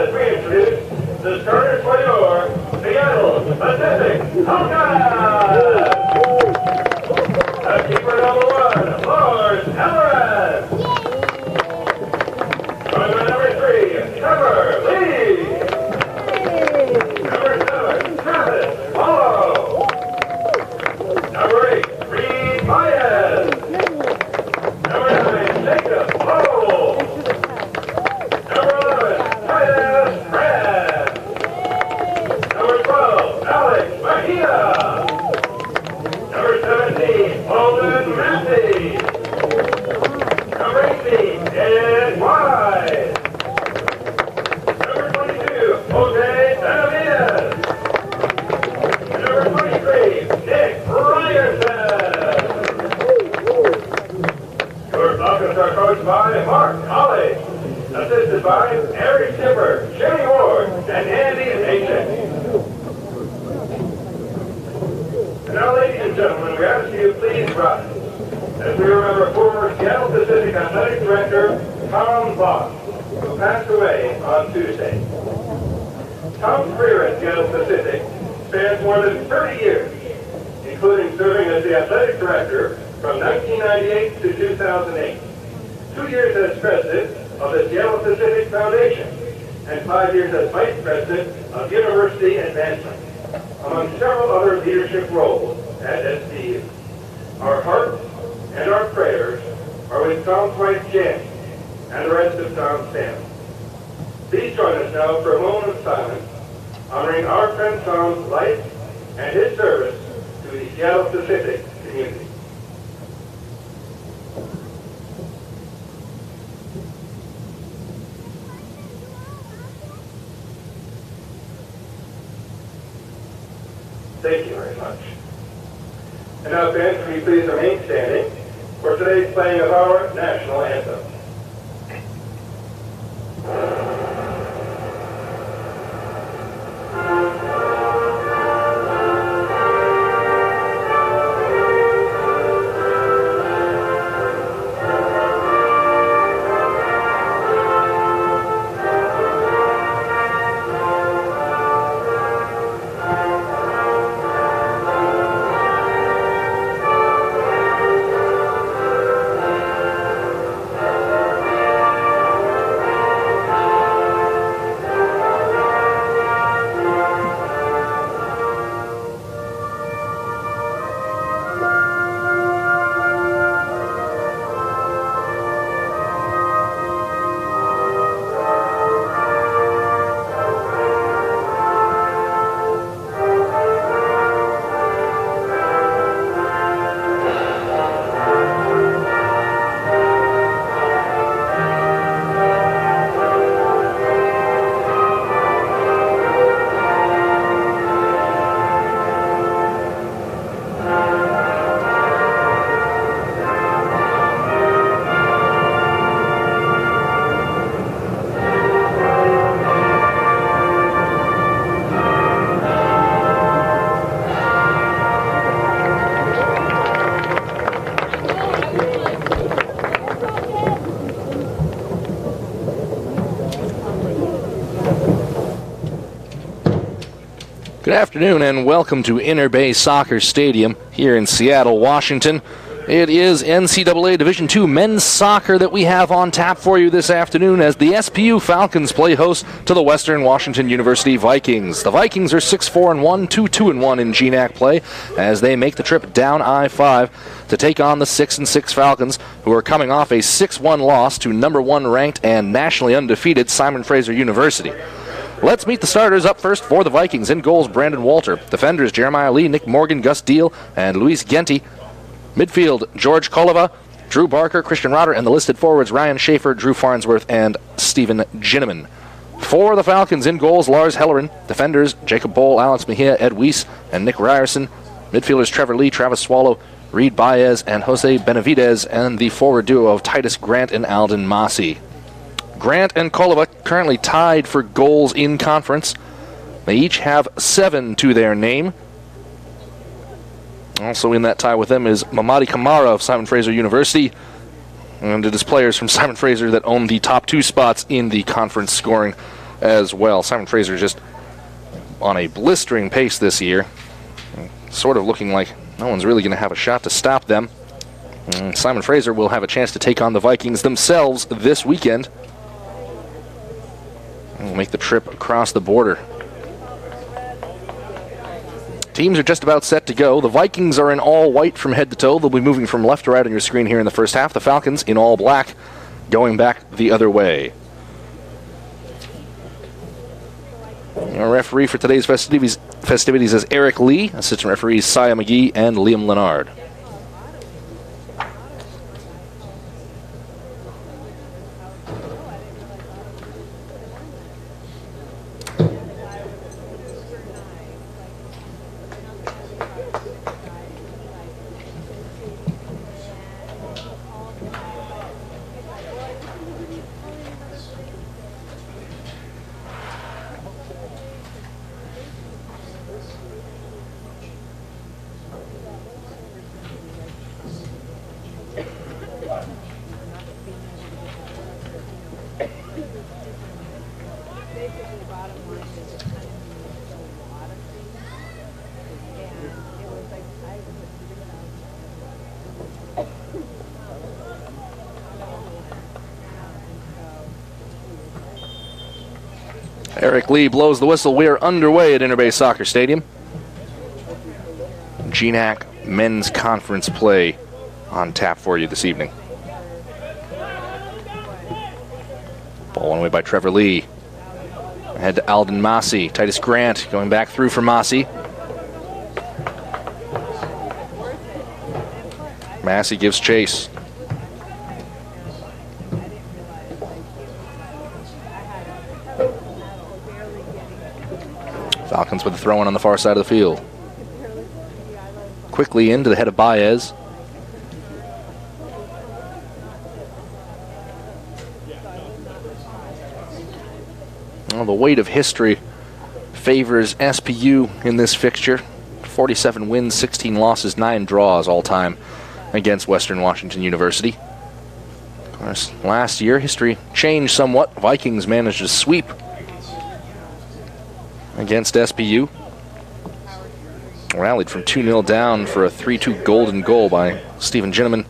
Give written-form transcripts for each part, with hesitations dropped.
as we introduce the starters for your Seattle Pacific Hawkeyes. The keeper number 1, Lars Alvarez. Tournament number 3, Trevor Lee. Number 7, Travis Paulo. Number 8, Reed Baez. Number 9, Jacob Lowell. Number 11, Titus Brad. Number 12, Alex Mejia. Number 17, Holden Massey. Number 18, Ed Wise. Number 22, Jose Benavides. And number 23, Nick Ryerson. Your Falcons are coached by Mark Colley, assisted by Eric Skipper, Jenny Ward, and Andy Nation. And now, ladies and gentlemen, we ask you please rise as we remember former Seattle Pacific Athletic Director Tom Voss, who passed away on Tuesday. Tom's career at Seattle Pacific spans more than 30 years, including serving as the athletic director from 1998 to 2008, 2 years as president of the Seattle Pacific Foundation, and 5 years as vice president of university advancement, among several other leadership roles at SPU. Our hearts and our prayers are with Tom's wife Jan and the rest of Tom's family. Please join us now for a moment of silence, honoring our friend Tom's life and his service to the Seattle Pacific community. Thank you very much. And now, fans, can you please remain standing for today's playing of our national anthem. Good afternoon and welcome to Inner Bay Soccer Stadium here in Seattle, Washington. It is NCAA Division II men's soccer that we have on tap for you this afternoon as the SPU Falcons play host to the Western Washington University Vikings. The Vikings are 6-4-1, 2-2-1 in GNAC play as they make the trip down I-5 to take on the 6-6 Falcons, who are coming off a 6-1 loss to number 1 ranked and nationally undefeated Simon Fraser University. Let's meet the starters. Up first for the Vikings. In goals, Brandon Walter. Defenders, Jeremiah Lee, Nick Morgan, Gus Deal, and Luis Genti. Midfield, George Kolova, Drew Barker, Christian Rotter, and the listed forwards, Ryan Schaefer, Drew Farnsworth, and Stephen Ginneman. For the Falcons, in goals, Lars Hellerin. Defenders, Jacob Bohl, Alex Mejia, Ed Weiss, and Nick Ryerson. Midfielders, Trevor Lee, Travis Swallow, Reed Baez, and Jose Benavides, and the forward duo of Titus Grant and Alden Massey. Grant and Kolova currently tied for goals in conference. They each have 7 to their name. Also in that tie with them is Mamadi Kamara of Simon Fraser University. And it is players from Simon Fraser that own the top 2 spots in the conference scoring as well. Simon Fraser just on a blistering pace this year, sort of looking like no one's really going to have a shot to stop them. And Simon Fraser will have a chance to take on the Vikings themselves this weekend. And will make the trip across the border. Teams are just about set to go. The Vikings are in all white from head to toe. They'll be moving from left to right on your screen here in the first half. The Falcons in all black, going back the other way. Our referee for today's festivities is Eric Lee. Assistant referees Saya McGee and Liam Leonard. Eric Lee blows the whistle. We are underway at Inner Bay Soccer Stadium. GNAC Men's Conference play on tap for you this evening. Ball one away by Trevor Lee. Ahead to Alden Massey. Titus Grant going back through for Massey. Massey gives chase. Falcons with the throw-in on the far side of the field. Quickly into the head of Baez. Well, the weight of history favors SPU in this fixture. 47 wins, 16 losses, 9 draws all time against Western Washington University. Of course, last year history changed somewhat. Vikings managed to sweep against SPU. Rallied from 2-0 down for a 3-2 golden goal by Stephen Ginneman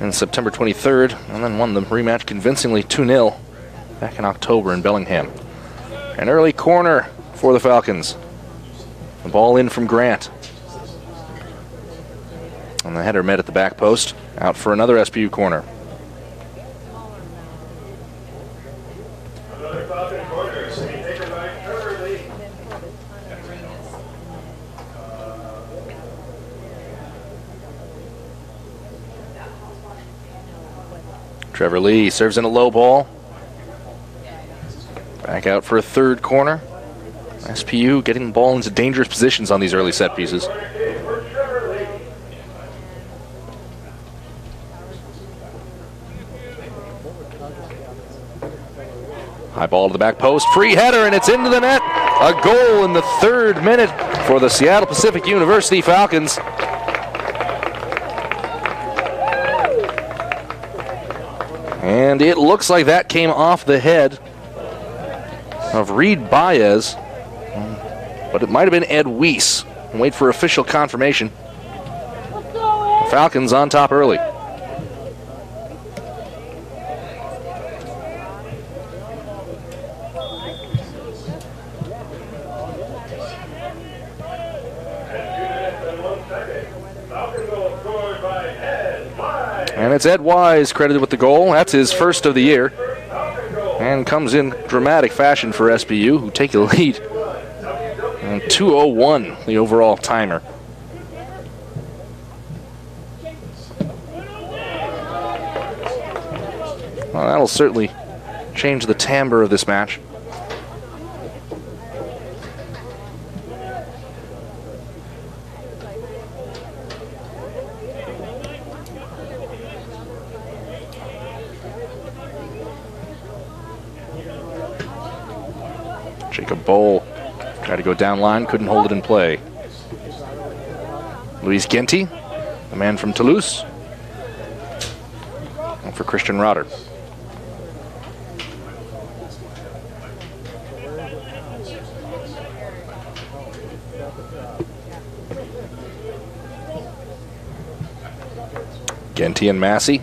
on September 23rd, and then won the rematch convincingly 2-0 back in October in Bellingham. An early corner for the Falcons. The ball in from Grant. And the header met at the back post. Out for another SPU corner. Another Falcon corner to be taken by Trevor Lee. Trevor Lee serves in a low ball. Back out for a third corner. SPU getting the ball into dangerous positions on these early set pieces. High ball to the back post. Free header, and it's into the net. A goal in the 3rd minute for the Seattle Pacific University Falcons. And it looks like that came off the head of Reed Baez, but it might have been Ed Weiss. Wait for official confirmation. The Falcons on top early. And it's Ed Wise credited with the goal. That's his first of the year. And comes in dramatic fashion for SPU, who take a lead. And 2:01, the overall timer. Well, that'll certainly change the timbre of this match. Jacob Bowl tried to go down line, couldn't hold it in play. Luis Ginty, the man from Toulouse. And for Christian Rotter. Genty and Massey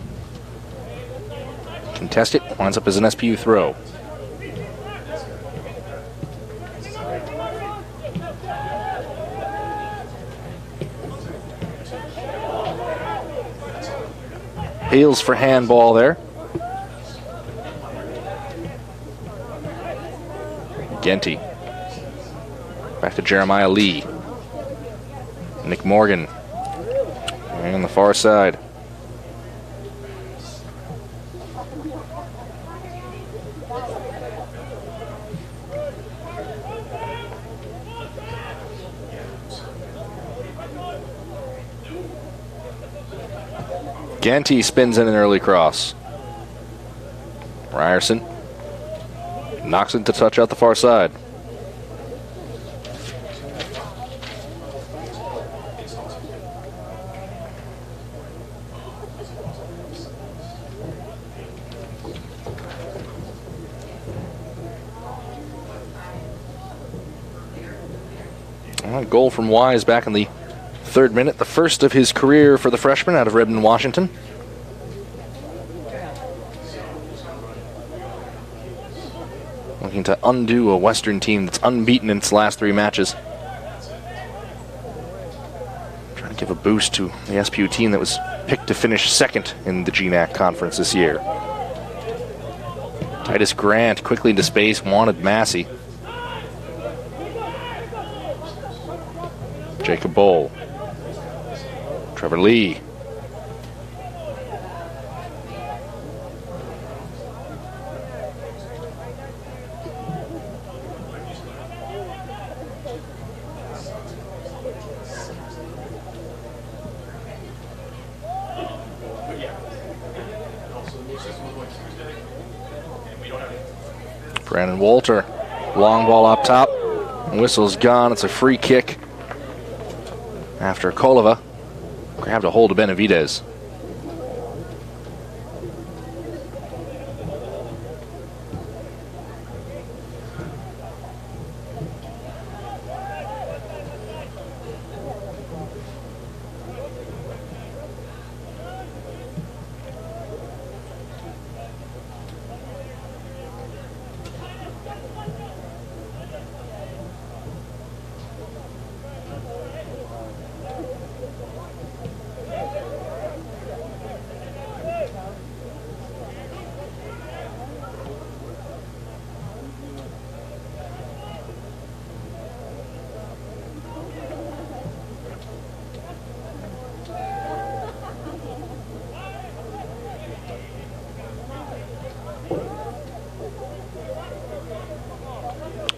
contest it, winds up as an SPU throw. Hails for handball there. Genty. Back to Jeremiah Lee. Nick Morgan. And on the far side. Genty spins in an early cross. Ryerson knocks it to touch out the far side. A goal from Wise back in the 3rd minute, the first of his career for the freshman out of Redmond, Washington. Looking to undo a Western team that's unbeaten in its last 3 matches. Trying to give a boost to the SPU team that was picked to finish 2nd in the GNAC conference this year. Titus Grant quickly into space, wanted Massey. Jacob Bowl. Trevor Lee. Brandon Walter. Long ball up top. Whistle's gone. It's a free kick after Kolova grabbed a hold of Benavidez.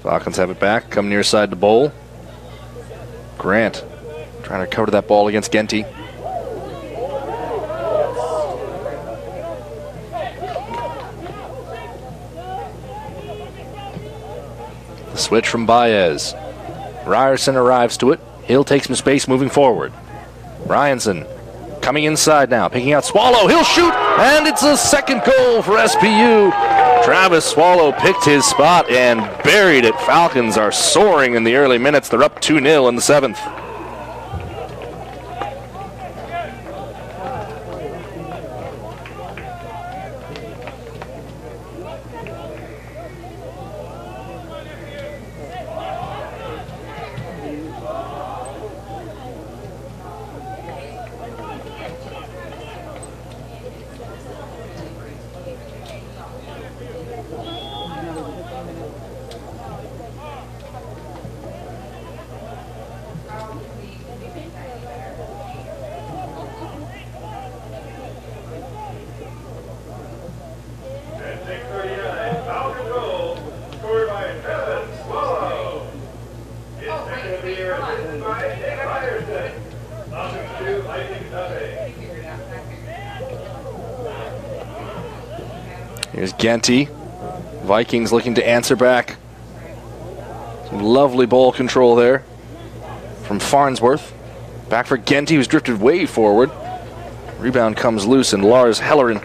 Falcons have it back, come near side to Bowl. Grant trying to cover that ball against Genty. The switch from Baez. Ryerson arrives to it. He'll take some space moving forward. Ryanson coming inside now, picking out Swallow. He'll shoot, and it's a 2nd goal for SPU. Travis Swallow picked his spot and buried it. Falcons are soaring in the early minutes. They're up 2-0 in the 7th. Here's Genty. Vikings looking to answer back. Some lovely ball control there from Farnsworth. Back for Genty, who's drifted way forward. Rebound comes loose, and Lars Hellerin,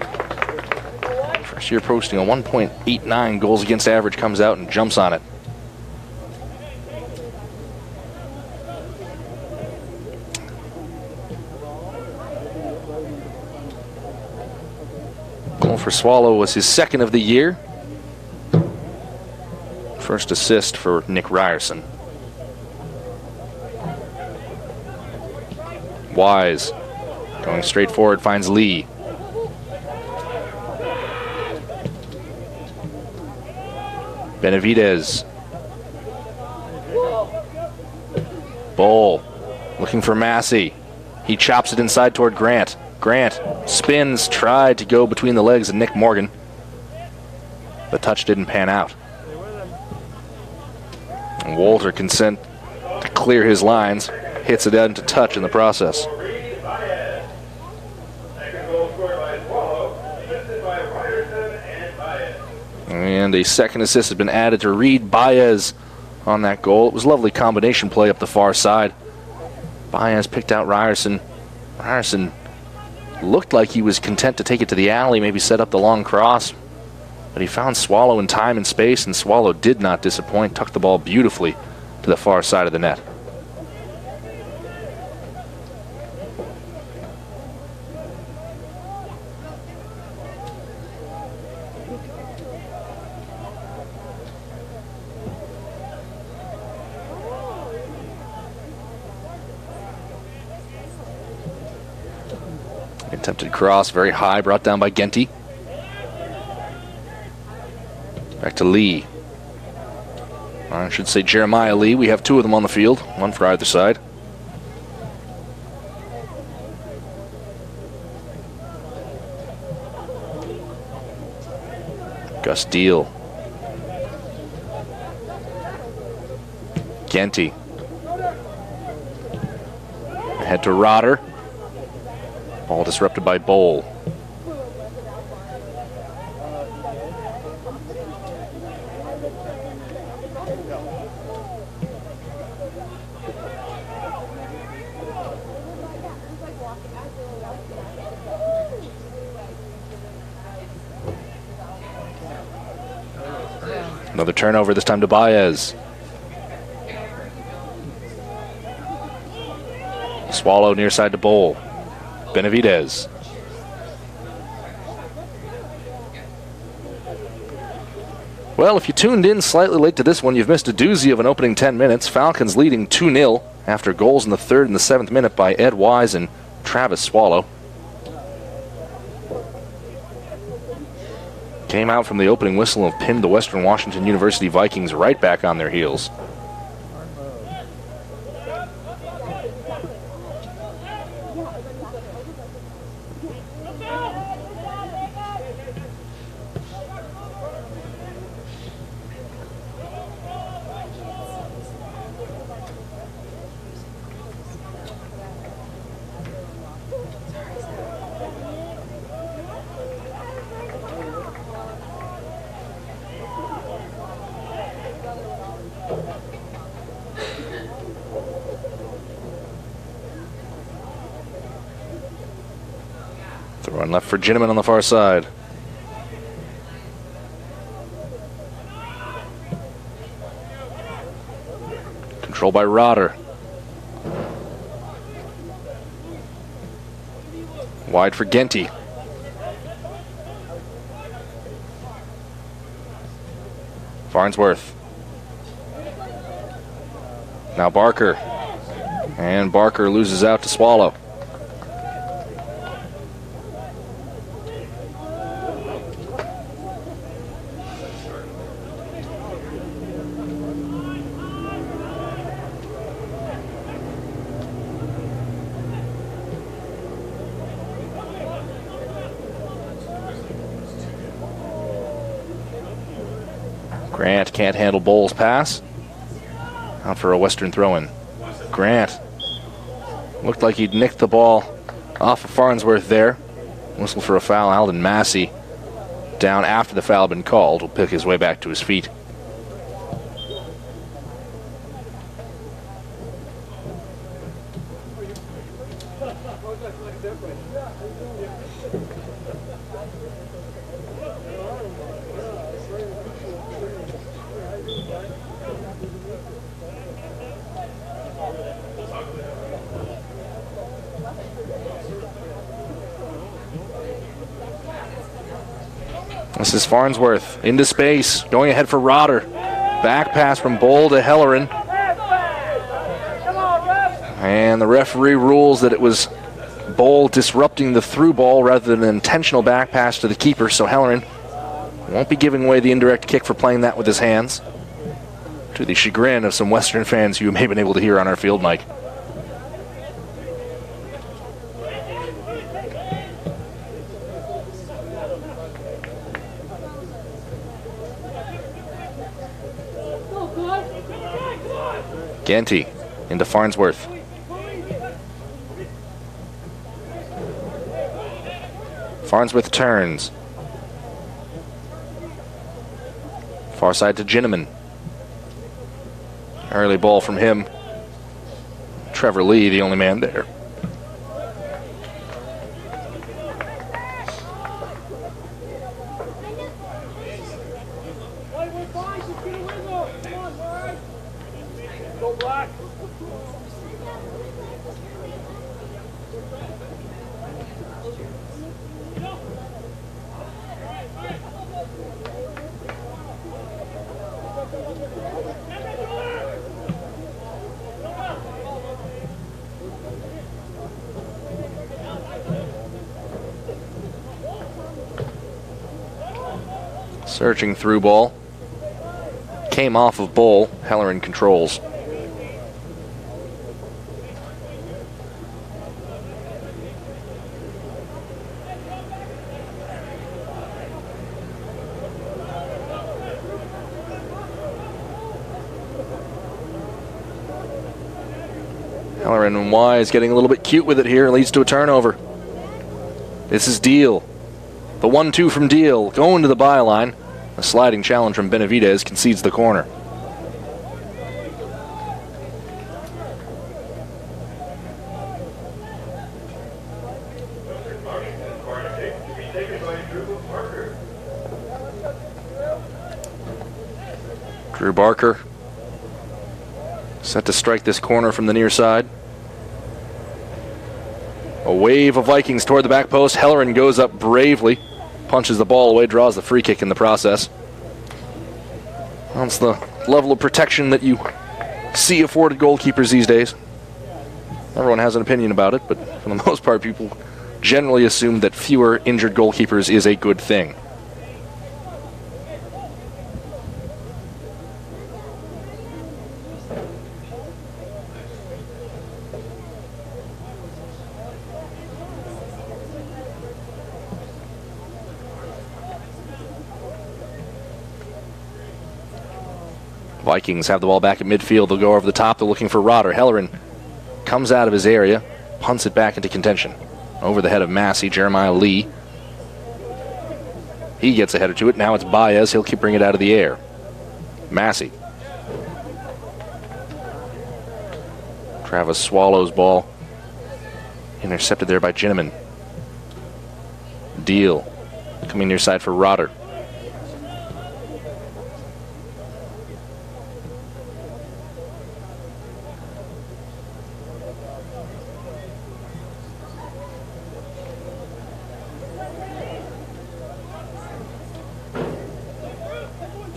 first year posting a 1.89 goals against average, comes out and jumps on it. for Swallow was his second of the year. First assist for Nick Ryerson. Wise going straight forward, finds Lee. Benavidez. Bowl looking for Massey. He chops it inside toward Grant. Grant spins, tried to go between the legs of Nick Morgan. The touch didn't pan out. And Walter consent to clear his lines, hits it into touch in the process. And a second assist has been added to Reed Baez on that goal. It was a lovely combination play up the far side. Baez picked out Ryerson. Ryerson looked like he was content to take it to the alley, maybe set up the long cross. But he found Swallow in time and space, and Swallow did not disappoint. Tucked the ball beautifully to the far side of the net. Attempted cross, very high, brought down by Genty. Back to Lee. I should say Jeremiah Lee. We have two of them on the field, one for either side. Gus Deal. Genty. Ahead to Rotter. Ball disrupted by Bowl. Another turnover, this time to Baez. Swallow near side to Bowl. Benavidez. Well, if you tuned in slightly late to this one, you've missed a doozy of an opening 10 minutes. Falcons leading 2-0 after goals in the 3rd and the 7th minute by Ed Wise and Travis Swallow. Came out from the opening whistle and pinned the Western Washington University Vikings right back on their heels. Throwing left for Ginneman on the far side. Controlled by Rotter. Wide for Genty. Farnsworth. Now Barker. And Barker loses out to Swallow. Grant can't handle Bowles' pass. Out for a Western throw-in. Grant looked like he'd nicked the ball off of Farnsworth there. Whistle for a foul. Alden Massey, down after the foul had been called, will pick his way back to his feet. This is Farnsworth into space, going ahead for Rotter. Back pass from Bowl to Hellerin. And the referee rules that it was Bowl disrupting the through ball rather than an intentional back pass to the keeper, so Hellerin won't be giving away the indirect kick for playing that with his hands, to the chagrin of some Western fans you may have been able to hear on our field mic. Genty into Farnsworth. Farnsworth turns. Far side to Ginneman. Early ball from him. Trevor Lee, the only man there. Searching through ball. Came off of Bowl. Hellerin controls. Hellerin and Wise getting a little bit cute with it here. Leads to a turnover. This is Deal. The 1-2 from Deal going to the byline. A sliding challenge from Benavidez concedes the corner. Drew Barker set to strike this corner from the near side. A wave of Vikings toward the back post. Hellerin goes up bravely. Punches the ball away, draws the free kick in the process. That's the level of protection that you see afforded goalkeepers these days. Everyone has an opinion about it, but for the most part, people generally assume that fewer injured goalkeepers is a good thing. Vikings have the ball back at midfield. They'll go over the top. They're looking for Rotter. Hellerin comes out of his area, punts it back into contention. Over the head of Massey, Jeremiah Lee. He gets a header to it. Now it's Baez. He'll keep bringing it out of the air. Massey. Travis Swallow's ball. Intercepted there by Ginneman. Deal. Coming near side for Rotter.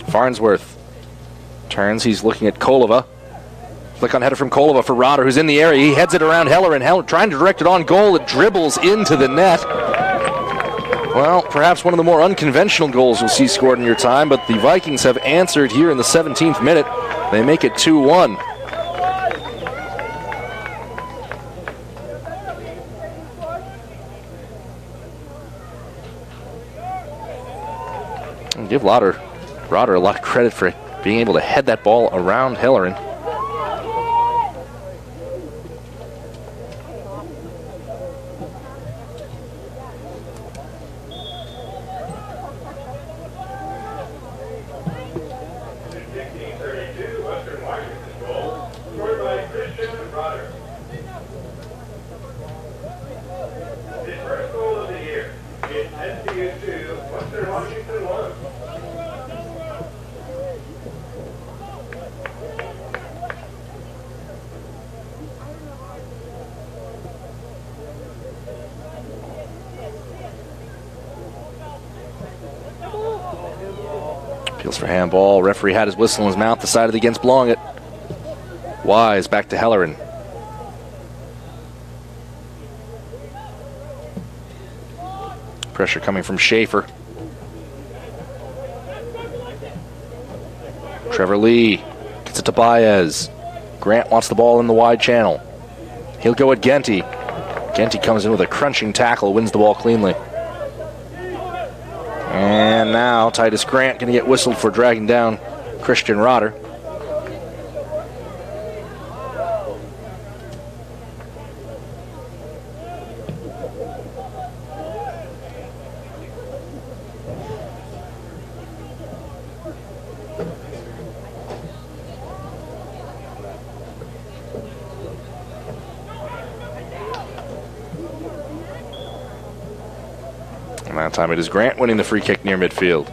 Farnsworth turns. He's looking at Kolova. Flick on header from Kolova for Rotter, who's in the area. He heads it around Hellerin. Hellerin trying to direct it on goal. It dribbles into the net. Well, perhaps one of the more unconventional goals you'll see scored in your time, but the Vikings have answered here in the 17th minute. They make it 2-1. I'll give Rotter a lot of credit for being able to head that ball around Hellerin. His first goal of the year is SPU 2, Western Washington 1. Feels for handball. Referee had his whistle in his mouth, decided against blowing it. Wise back to Hellerin. Pressure coming from Schaefer. Trevor Lee gets it to Baez. Grant wants the ball in the wide channel. He'll go at Genty. Genty comes in with a crunching tackle, wins the ball cleanly. And now Titus Grant going to get whistled for dragging down Christian Rotter. And that time it is Grant winning the free kick near midfield.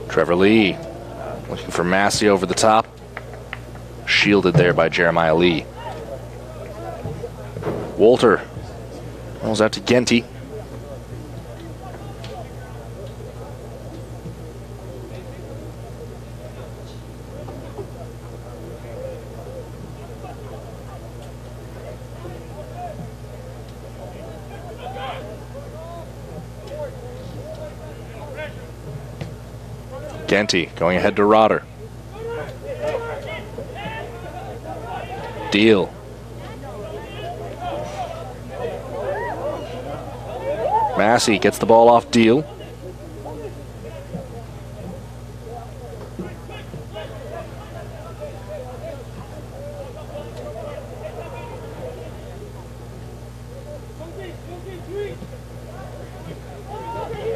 Trevor Lee looking for Massey over the top. Shielded there by Jeremiah Lee. Walter rolls out to Genty. Genty going ahead to Rotter. Deal. Massey gets the ball off Deal.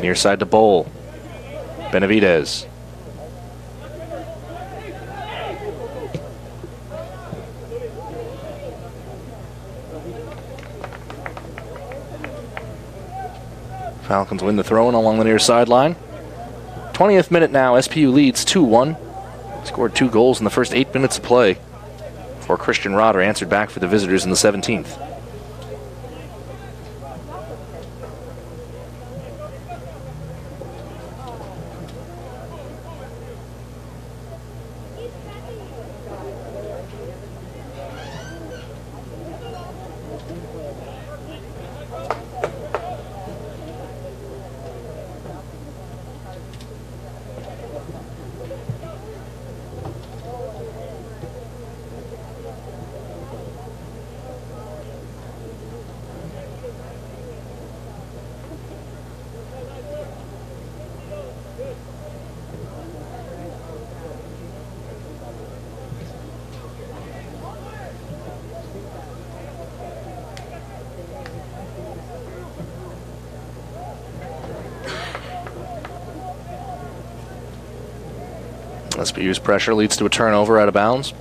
Near side to Bowl. Benavidez. Falcons win the throw-in along the near sideline. 20th minute now. SPU leads 2-1. Scored 2 goals in the first 8 minutes of play before Christian Rotter answered back for the visitors in the 17th. SPU's pressure leads to a turnover out of bounds.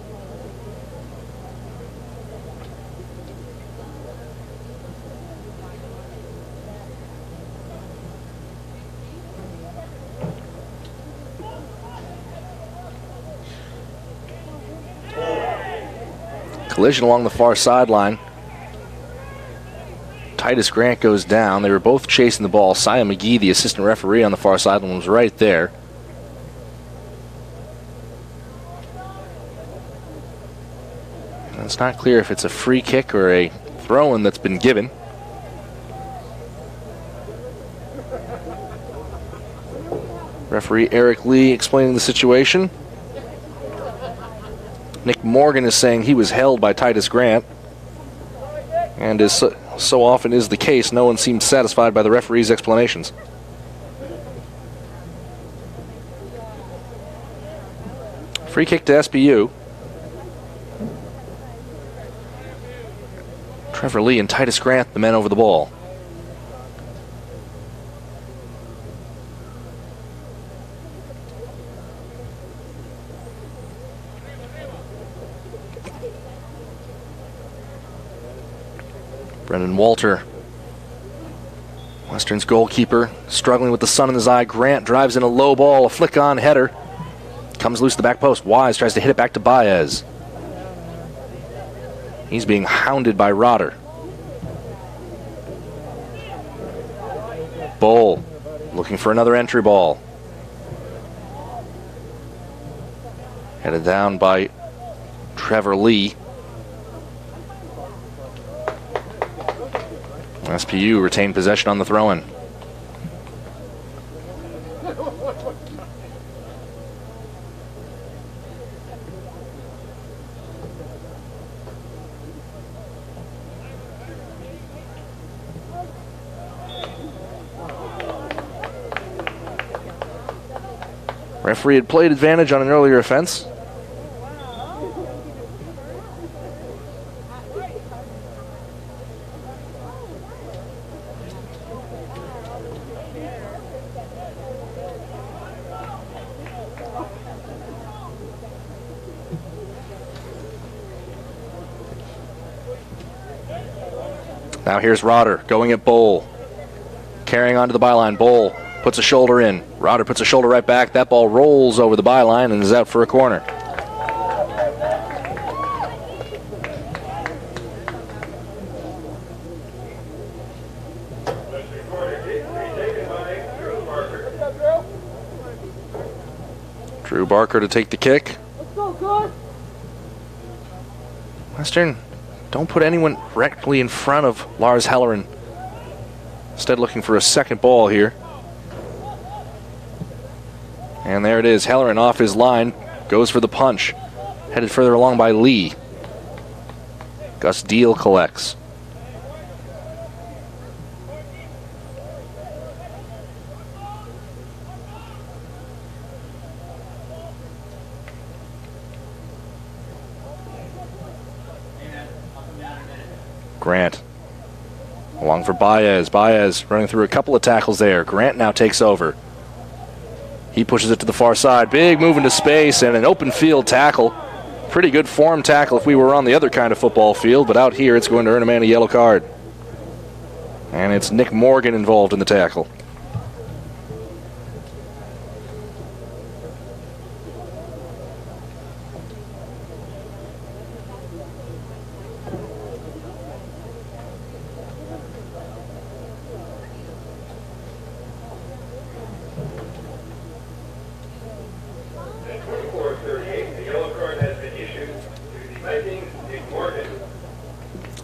Collision along the far sideline. Titus Grant goes down. They were both chasing the ball. Sia McGee, the assistant referee on the far sideline, was right there. It's not clear if it's a free kick or a throw-in that's been given. Referee Eric Lee explaining the situation. Nick Morgan is saying he was held by Titus Grant. And as so often is the case, no one seems satisfied by the referee's explanations. Free kick to SPU. Trevor Lee and Titus Grant, the men over the ball. Brendan Walter, Western's goalkeeper, struggling with the sun in his eye. Grant drives in a low ball, a flick-on header. Comes loose to the back post. Wise tries to hit it back to Baez. He's being hounded by Rotter. Bull looking for another entry ball. Headed down by Trevor Lee. SPU retained possession on the throw-in. Referee had played advantage on an earlier offense. Now here's Rotter going at Bowl. Carrying onto the byline. Bowl puts a shoulder in. Rotter puts a shoulder right back. That ball rolls over the byline and is out for a corner. Drew Barker to take the kick. Western, don't put anyone directly in front of Lars Hellerin. Instead looking for a second ball here. And there it is. Hellerin off his line. Goes for the punch. Headed further along by Lee. Gus Deal collects. Grant. Along for Baez. Baez running through a couple of tackles there. Grant now takes over. He pushes it to the far side. Big move into space and an open field tackle. Pretty good form tackle if we were on the other kind of football field, but out here it's going to earn a man a yellow card. And it's Nick Morgan involved in the tackle.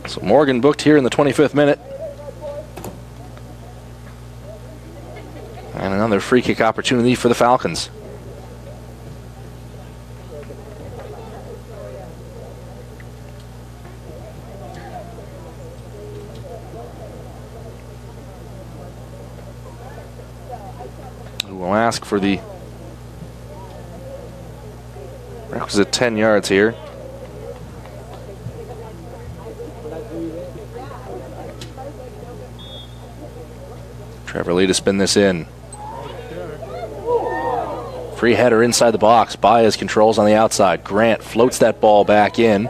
So Morgan booked here in the 25th minute. And another free kick opportunity for the Falcons. Who will ask for the requisite 10 yards here. Trevor Lee to spin this in. Free header inside the box. Baez controls on the outside. Grant floats that ball back in.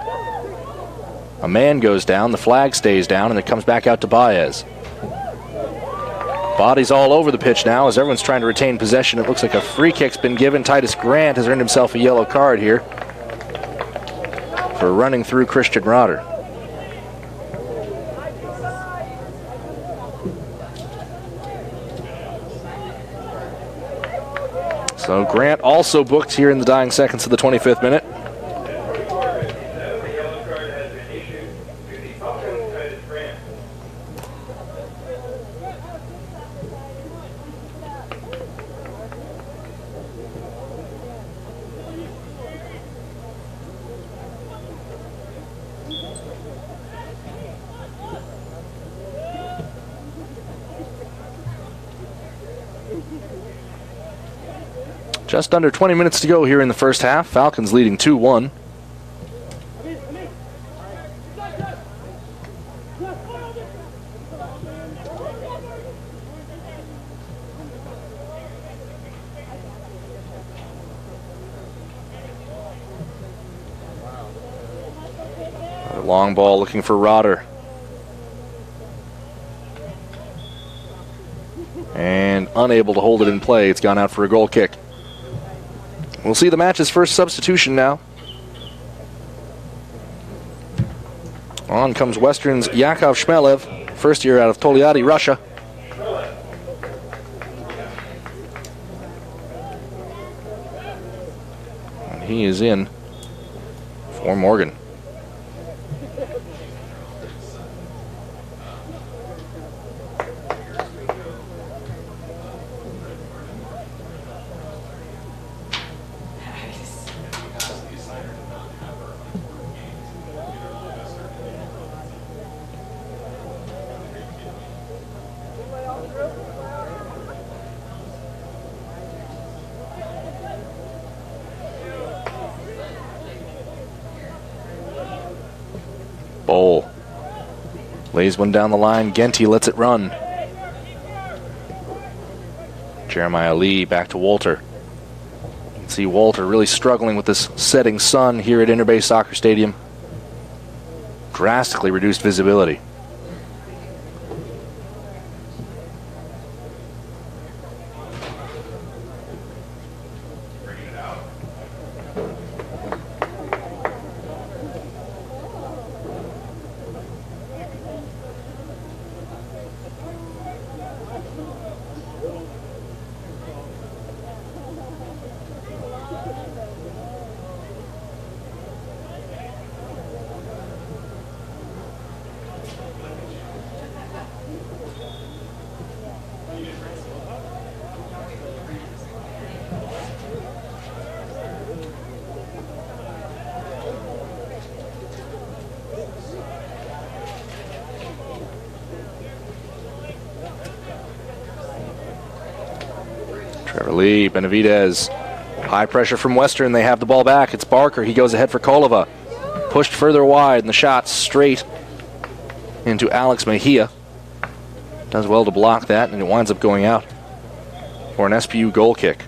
A man goes down. The flag stays down, and it comes back out to Baez. Bodies all over the pitch now as everyone's trying to retain possession. It looks like a free kick's been given. Titus Grant has earned himself a yellow card here for running through Christian Rotter. So Grant also booked here in the dying seconds of the 25th minute. Just under 20 minutes to go here in the first half. Falcons leading 2-1. Long ball looking for Rotter. unable to hold it in play. It's gone out for a goal kick. We'll see the match's first substitution now. On comes Western's Yakov Shmelev, first year out of Tolyatti, Russia. And he is in for Morgan. Bowl lays one down the line. Genty lets it run. Jeremiah Lee back to Walter. You can see Walter really struggling with this setting sun here at Interbay Soccer Stadium. Drastically reduced visibility. Trevor Lee, Benavidez. High pressure from Western. They have the ball back. It's Barker. He goes ahead for Kolova. Pushed further wide, and the shot straight into Alex Mejia. Does well to block that, and it winds up going out for an SPU goal kick.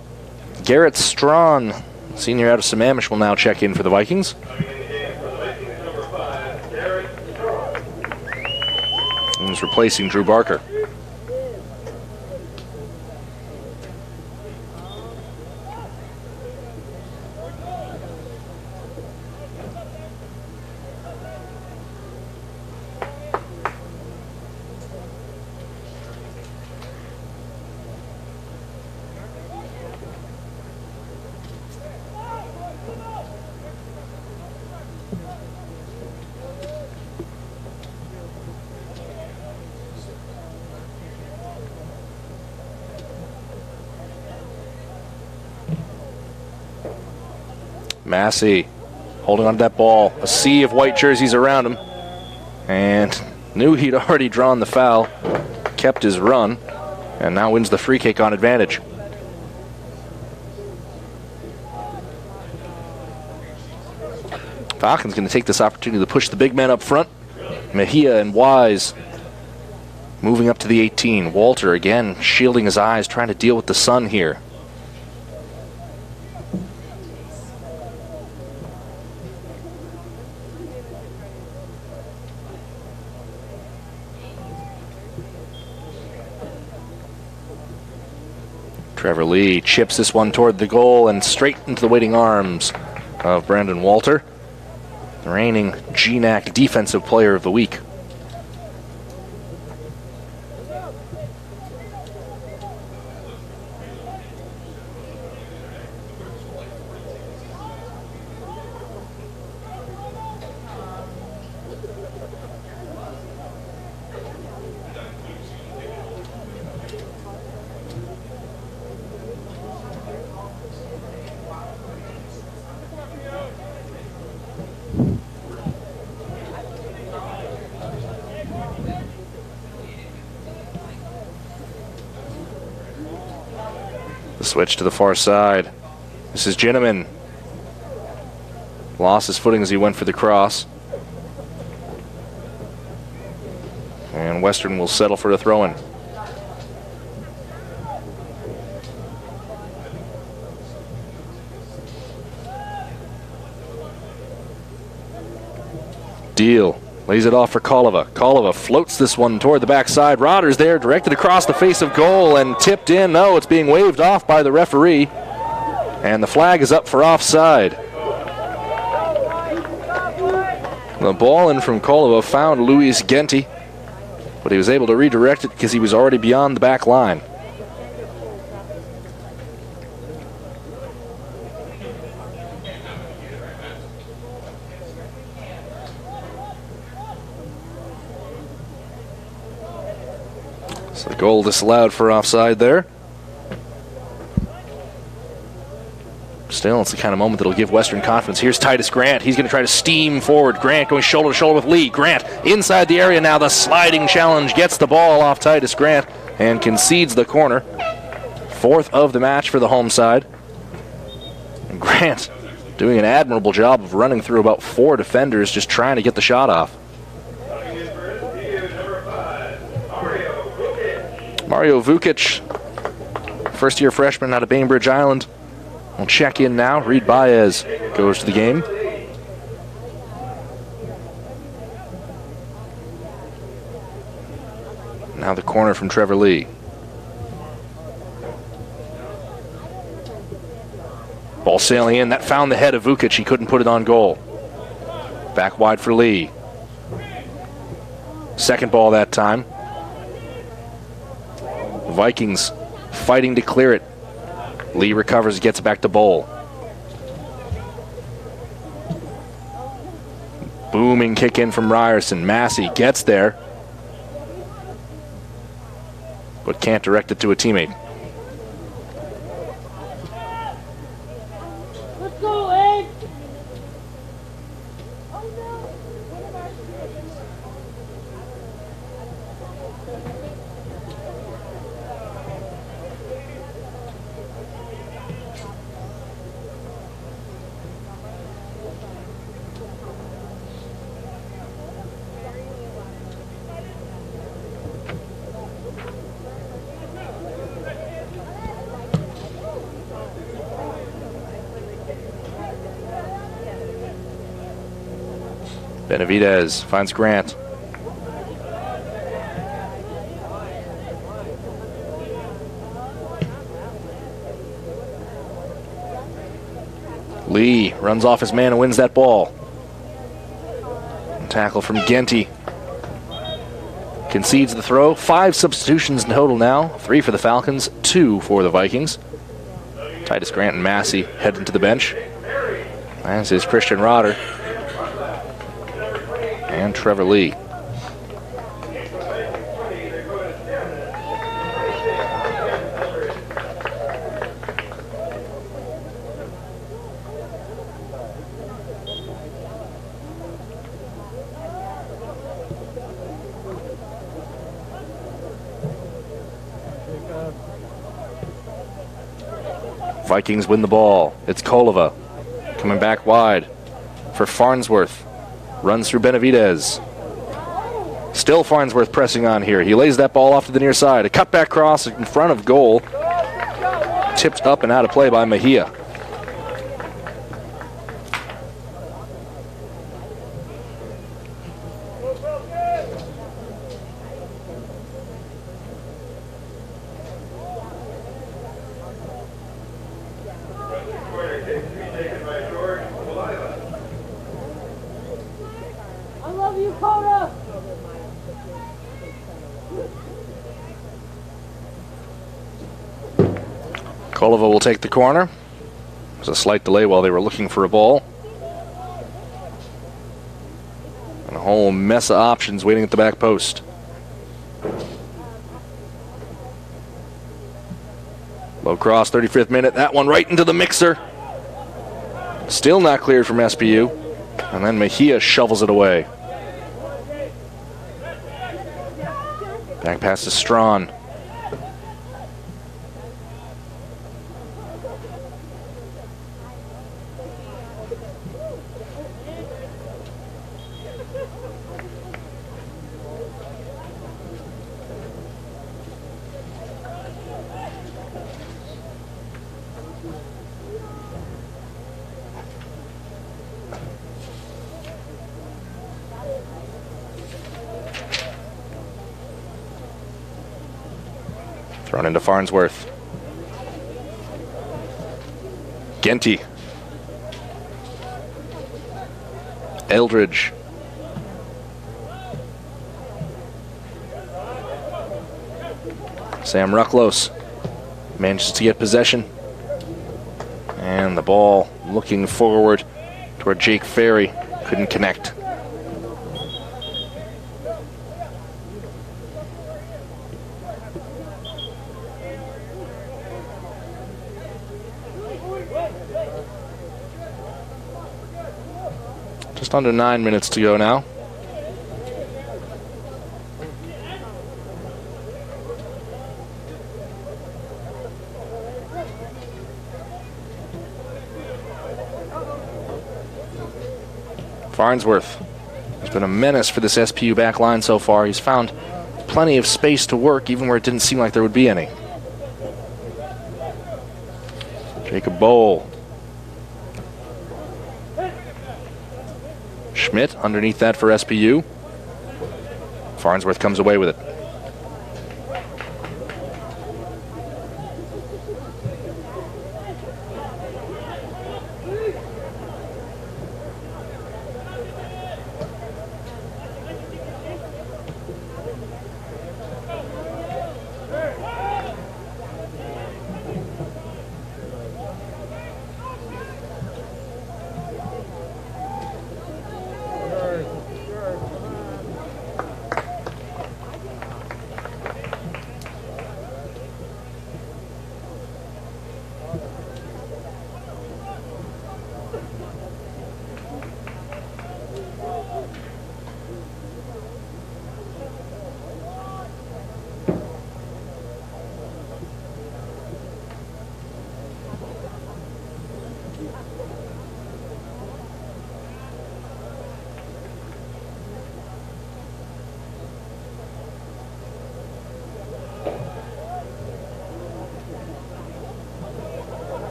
Garrett Strawn, senior out of Sammamish, will now check in for the Vikings. He's replacing Drew Barker. Massey holding on to that ball. A sea of white jerseys around him. And knew he'd already drawn the foul. Kept his run. And now wins the free kick on advantage. Falcons going to take this opportunity to push the big men up front. Mejia and Wise moving up to the 18. Walter again shielding his eyes, trying to deal with the sun here. Trevor Lee chips this one toward the goal and straight into the waiting arms of Brandon Walter, the reigning GNAC Defensive Player of the Week. The switch to the far side. This is Ginneman. Lost his footing as he went for the cross. And Western will settle for a throw-in. Deal Lays it off for Kolova. Kolova floats this one toward the backside. Rodder's there, directed across the face of goal and tipped in. No, it's being waved off by the referee. And the flag is up for offside. The ball in from Kolova found Luis Genti, but he was able to redirect it because he was already beyond the back line. So the goal disallowed for offside there. Still, it's the kind of moment that'll give Western confidence. Here's Titus Grant. He's going to try to steam forward. Grant going shoulder to shoulder with Lee. Grant inside the area now. The sliding challenge gets the ball off Titus Grant and concedes the corner. Fourth of the match for the home side. And Grant doing an admirable job of running through about 4 defenders, just trying to get the shot off. Mario Vukic, first-year freshman out of Bainbridge Island, will check in now. Reed Baez goes to the game. Now the corner from Trevor Lee. Ball sailing in. That found the head of Vukic. He couldn't put it on goal. Back wide for Lee. Second ball that time. Vikings fighting to clear it. Lee recovers, gets back to Bowl. Booming kick in from Ryerson. Massey gets there, but can't direct it to a teammate. Let's go, Ed! Benavidez finds Grant. Lee runs off his man and wins that ball. Tackle from Genti. Concedes the throw. 5 substitutions in total now. 3 for the Falcons, 2 for the Vikings. Titus Grant and Massey head into the bench. As is Christian Rodder and Trevor Lee. Vikings win the ball. It's Kolova coming back wide for Farnsworth. Runs through Benavidez. Still Farnsworth pressing on here. He lays that ball off to the near side. A cutback cross in front of goal. Tipped up and out of play by Mejia. Kolova will take the corner. There's a slight delay while they were looking for a ball. And a whole mess of options waiting at the back post. Low cross, 35th minute. That one right into the mixer. Still not cleared from SPU. And then Mejia shovels it away. Back pass to Strawn. Thrown into Farnsworth. Genty. Eldridge. Sam Rucklos manages to get possession. And the ball looking forward toward Jake Ferry. Couldn't connect. Just under 9 minutes to go now. Farnsworth has been a menace for this SPU back line so far. He's found plenty of space to work, even where it didn't seem like there would be any. Jacob Bowl. Schmidt underneath that for SPU. Farnsworth comes away with it.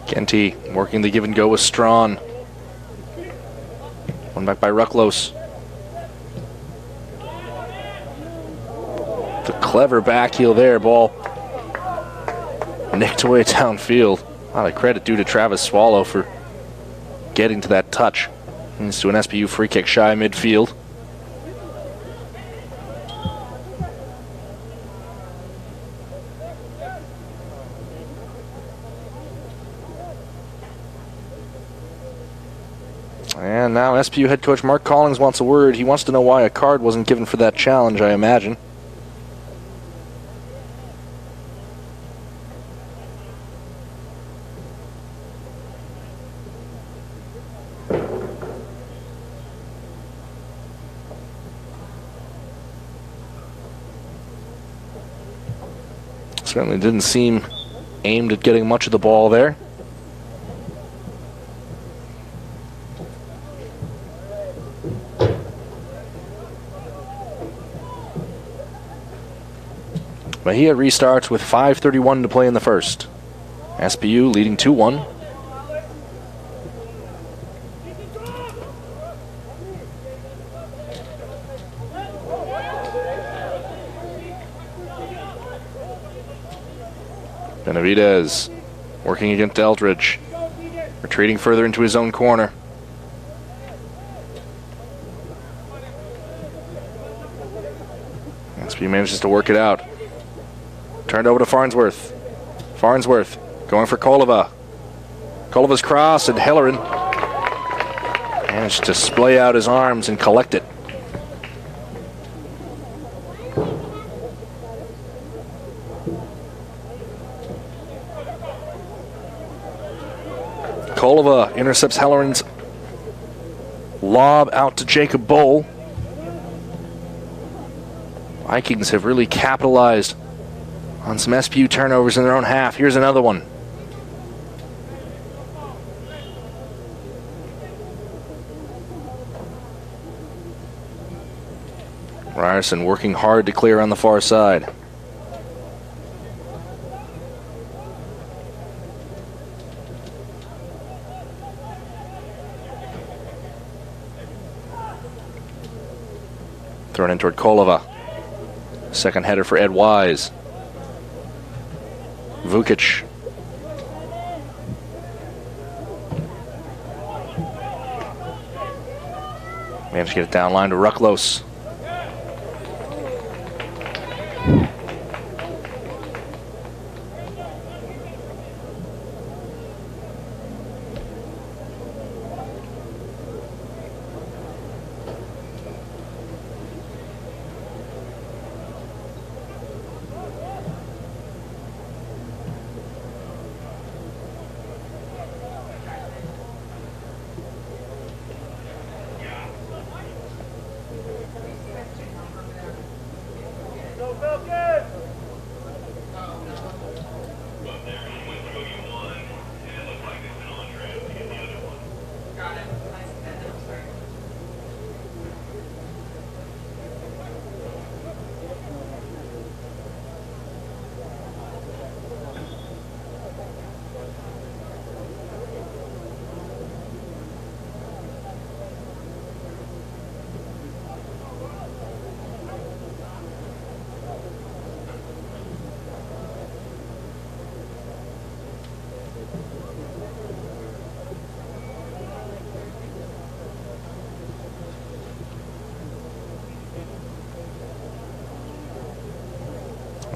Genty working the give and go with Strawn. One back by Rucklos. The clever back heel there. Ball nicked away downfield. A lot of credit due to Travis Swallow for getting to that touch. Leads to an SPU free kick shy midfield. And now SPU head coach Mark Collins wants a word. He wants to know why a card wasn't given for that challenge, I imagine. Certainly didn't seem aimed at getting much of the ball there. Mejia restarts with 5:31 to play in the first. SPU leading 2-1. Benavidez working against Eldridge. Retreating further into his own corner. SPU manages to work it out. Turned over to Farnsworth. Farnsworth going for Kolova. Kolova's cross, and Hellerin managed to splay out his arms and collect it. Kolova intercepts Hellerin's lob out to Jacob Bowl. Vikings have really capitalized on some SPU turnovers in their own half. Here's another one. Ryerson working hard to clear on the far side. Thrown in toward Kolova. Second header for Ed Wise. Vukic. Managed to get it down line to Rucklos.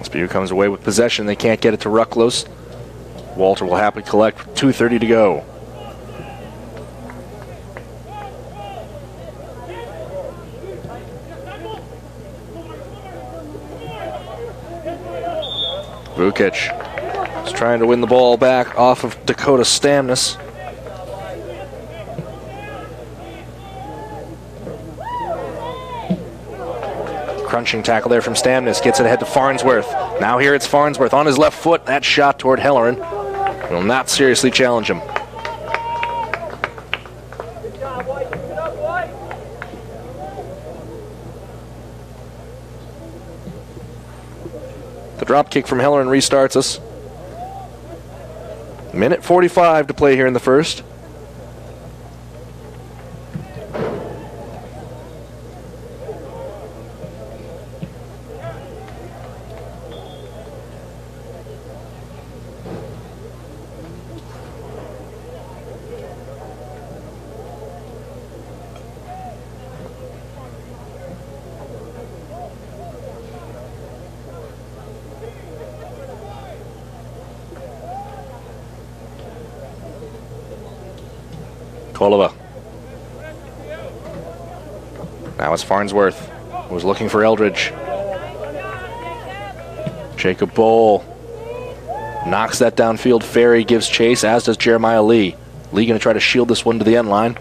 SPU comes away with possession. They can't get it to Rucklos. Walter will happily collect with 2:30 to go. Vukic is trying to win the ball back off of Dakota Stamnus. Crunching tackle there from Stamnus. Gets it ahead to Farnsworth. Now here it's Farnsworth on his left foot. That shot toward Hellerin will not seriously challenge him. The drop kick from Hellerin restarts us. Minute 45 to play here in the first. Kolova. Now it's Farnsworth, who's looking for Eldridge. Jacob Bowl knocks that downfield. Ferry gives chase, as does Jeremiah Lee. Lee going to try to shield this one to the end line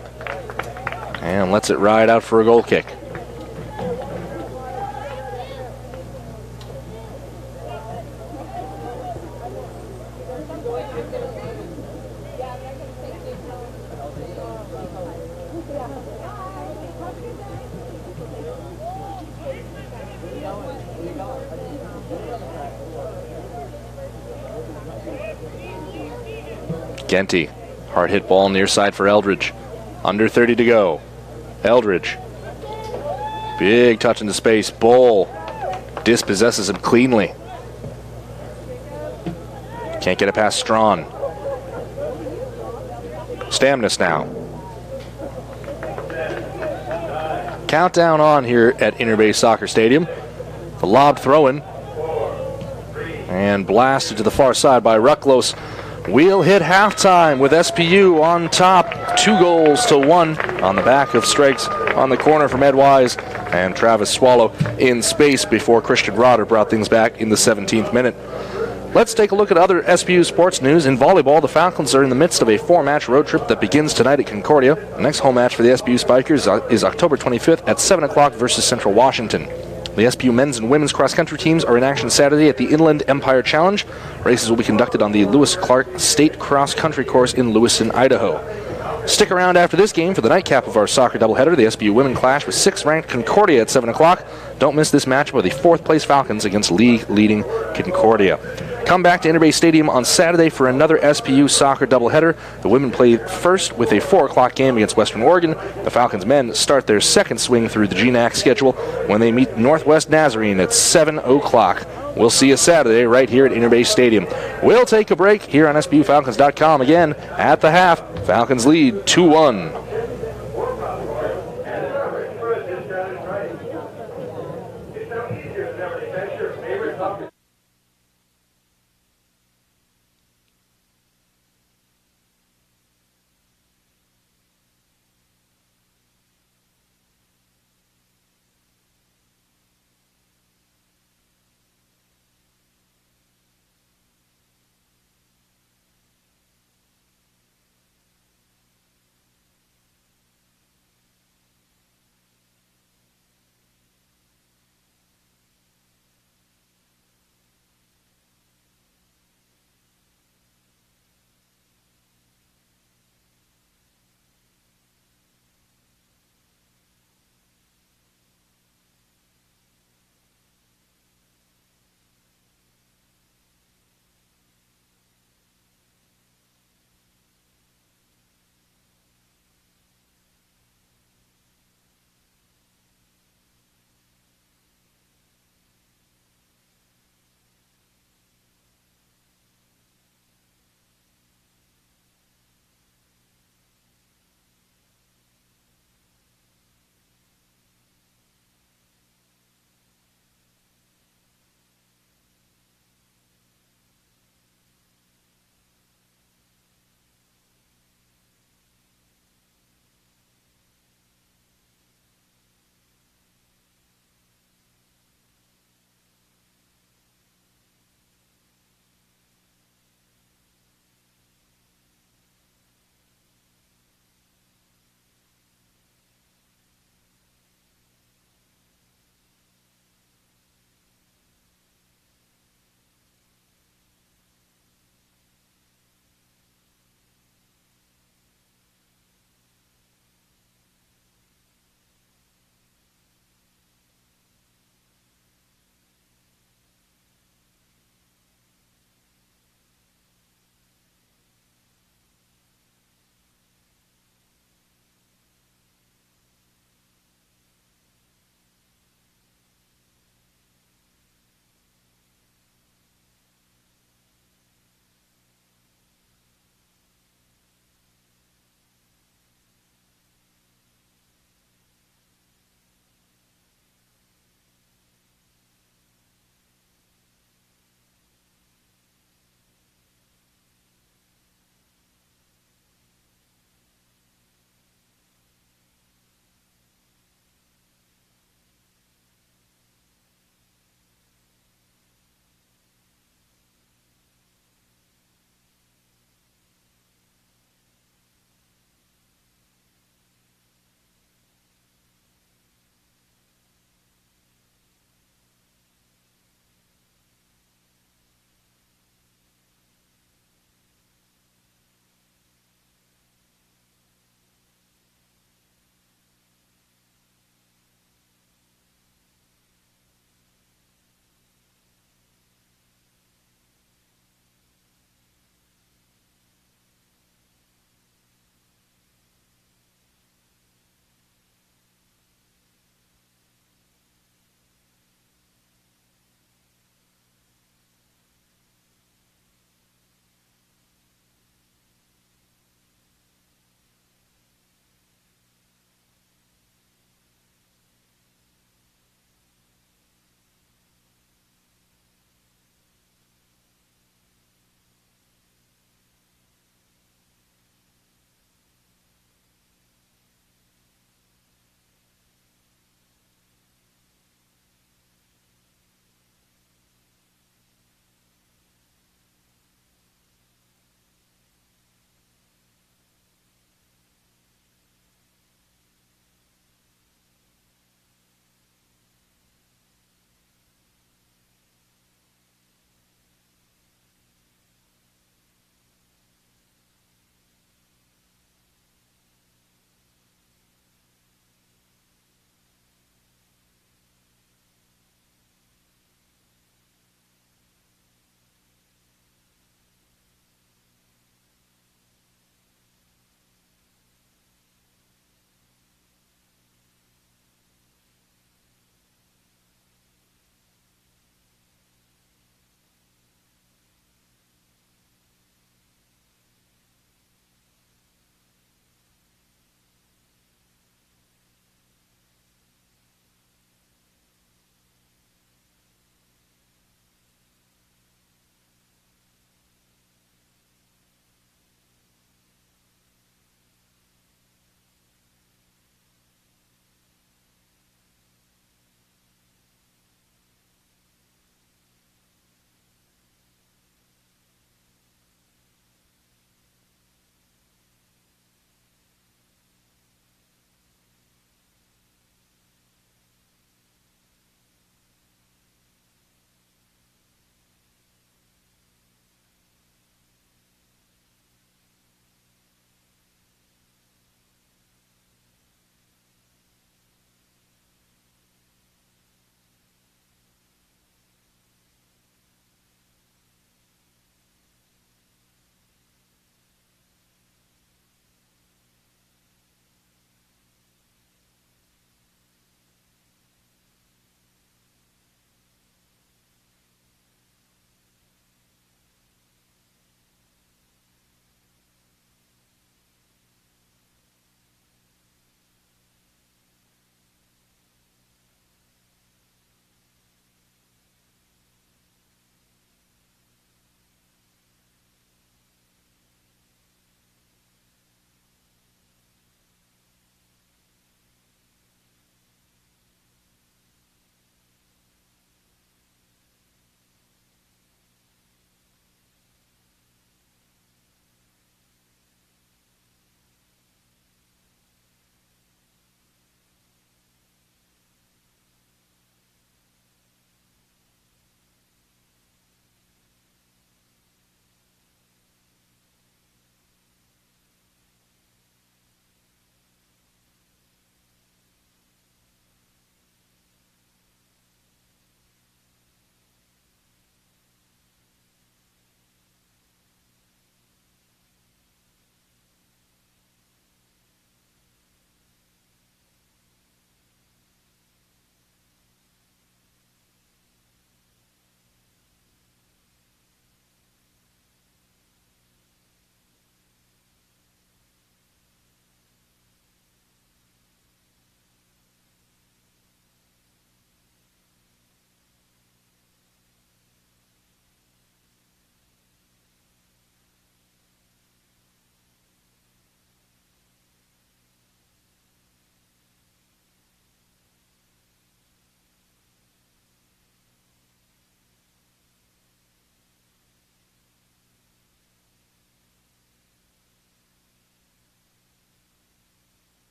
and lets it ride out for a goal kick. Genty, hard hit ball near side for Eldridge. Under 30 to go. Eldridge, big touch into space. Bowl dispossesses him cleanly. Can't get it past Strawn. Stamnus now. Countdown on here at Inner Bay Soccer Stadium. The lob throw-in and blasted to the far side by Rucklos. We'll hit halftime with SPU on top, 2-1 on the back of strikes on the corner from Ed Wise and Travis Swallow in space before Christian Rotter brought things back in the 17th minute. Let's take a look at other SPU sports news. In volleyball, the Falcons are in the midst of a 4-match road trip that begins tonight at Concordia. The next home match for the SPU Spikers is October 25th at 7 o'clock versus Central Washington. The SPU men's and women's cross-country teams are in action Saturday at the Inland Empire Challenge. Races will be conducted on the Lewis Clark State Cross Country Course in Lewiston, Idaho. Stick around after this game for the nightcap of our soccer doubleheader. The SPU women clash with 6th-ranked Concordia at 7 o'clock. Don't miss this matchup of the 4th-place Falcons against league-leading Concordia. Come back to Interbay Stadium on Saturday for another SPU soccer doubleheader. The women play first with a 4 o'clock game against Western Oregon. The Falcons men start their second swing through the GNAC schedule when they meet Northwest Nazarene at 7 o'clock. We'll see you Saturday right here at Interbay Stadium. We'll take a break here on SPUFalcons.com. Again, at the half, Falcons lead 2-1.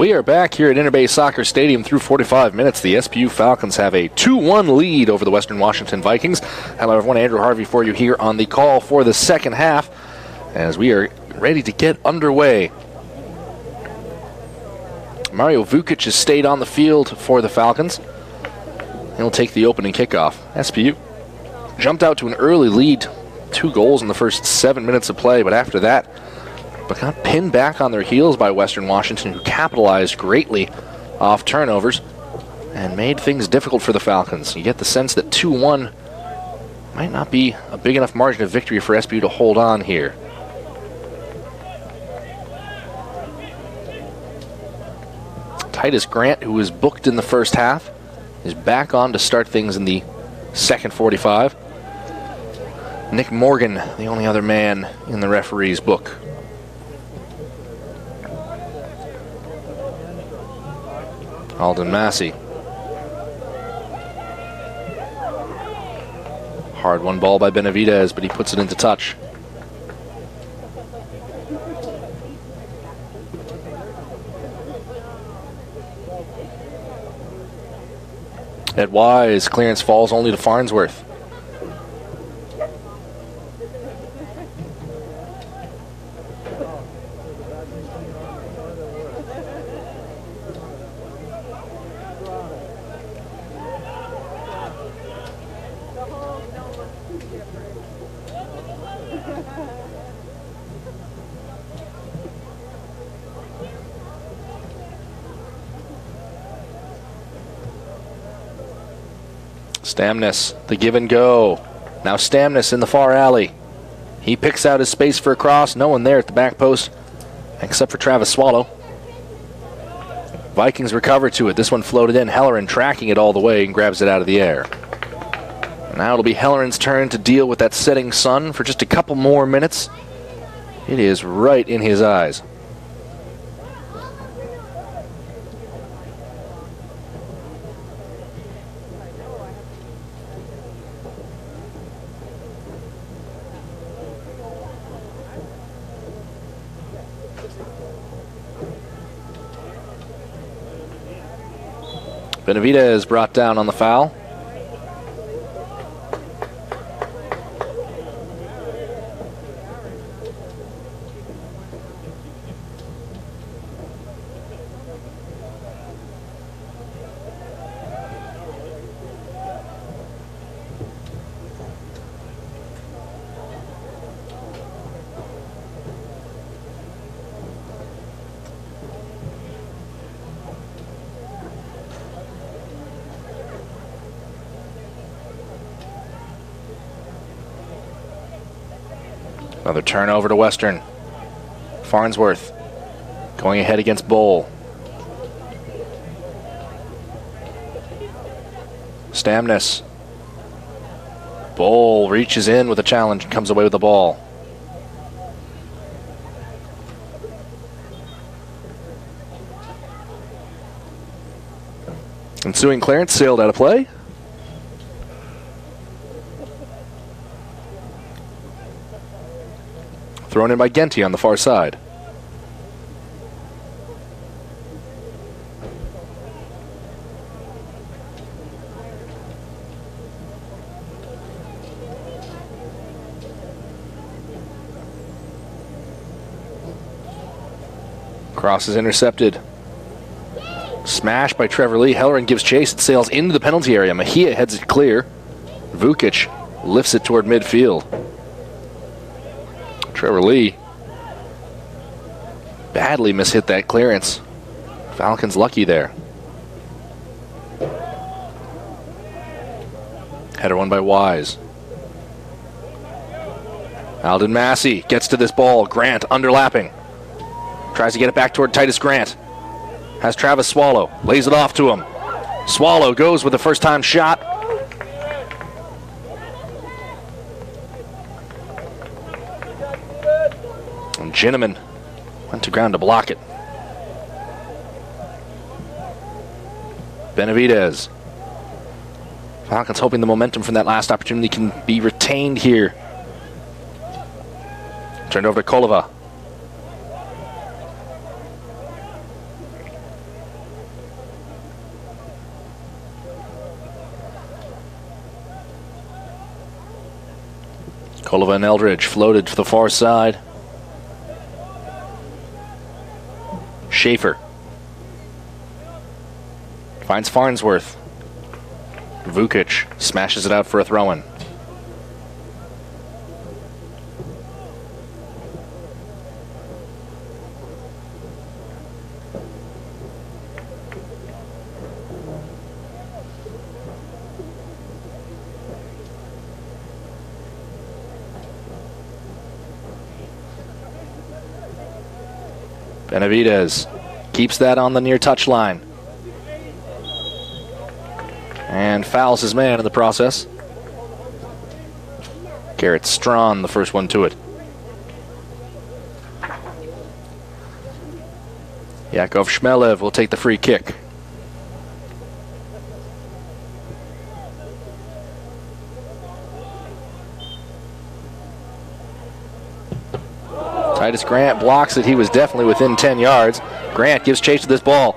We are back here at Interbay Soccer Stadium through 45 minutes. The SPU Falcons have a 2-1 lead over the Western Washington Vikings. Hello, everyone. Andrew Harvey for you here on the call for the second half as we are ready to get underway. Mario Vukic has stayed on the field for the Falcons. He'll take the opening kickoff. SPU jumped out to an early lead, 2 goals in the first 7 minutes of play, but after that, but got pinned back on their heels by Western Washington, who capitalized greatly off turnovers and made things difficult for the Falcons. You get the sense that 2-1 might not be a big enough margin of victory for SPU to hold on here. Titus Grant, who was booked in the first half, is back on to start things in the second 45. Nick Morgan, the only other man in the referee's book. Alden Massey. Hard won ball by Benavidez, but he puts it into touch. Ed Wise, clearance falls only to Farnsworth. Stamness, the give and go. Now Stamness in the far alley. He picks out his space for a cross. No one there at the back post except for Travis Swallow. Vikings recover to it. This one floated in. Hellerin tracking it all the way and grabs it out of the air. Now it'll be Hellerin's turn to deal with that setting sun for just a couple more minutes. It is right in his eyes. Benavidez brought down on the foul. Another turnover to Western. Farnsworth going ahead against Bowl. Stamness. Bowl reaches in with a challenge and comes away with the ball. Ensuing clearance sailed out of play. Thrown in by Genty on the far side. Cross is intercepted. Smash by Trevor Lee. Hellerin gives chase. It sails into the penalty area. Mejia heads it clear. Vukic lifts it toward midfield. Trevor Lee badly mishit that clearance. Falcons lucky there. Header won by Wise. Alden Massey gets to this ball. Grant underlapping. Tries to get it back toward Titus Grant. Has Travis Swallow. Lays it off to him. Swallow goes with the first time shot. And Ginneman went to ground to block it. Benavidez. Falcons hoping the momentum from that last opportunity can be retained here. Turned over to Kolova. Kolova and Eldridge floated to the far side. Schaefer finds Farnsworth. Vukic smashes it out for a throw-in. Benavidez keeps that on the near touch line. And fouls his man in the process. Garrett Strawn, the first one to it. Yakov Shmelev will take the free kick. Titus Grant blocks it. He was definitely within 10 yards. Grant gives chase to this ball.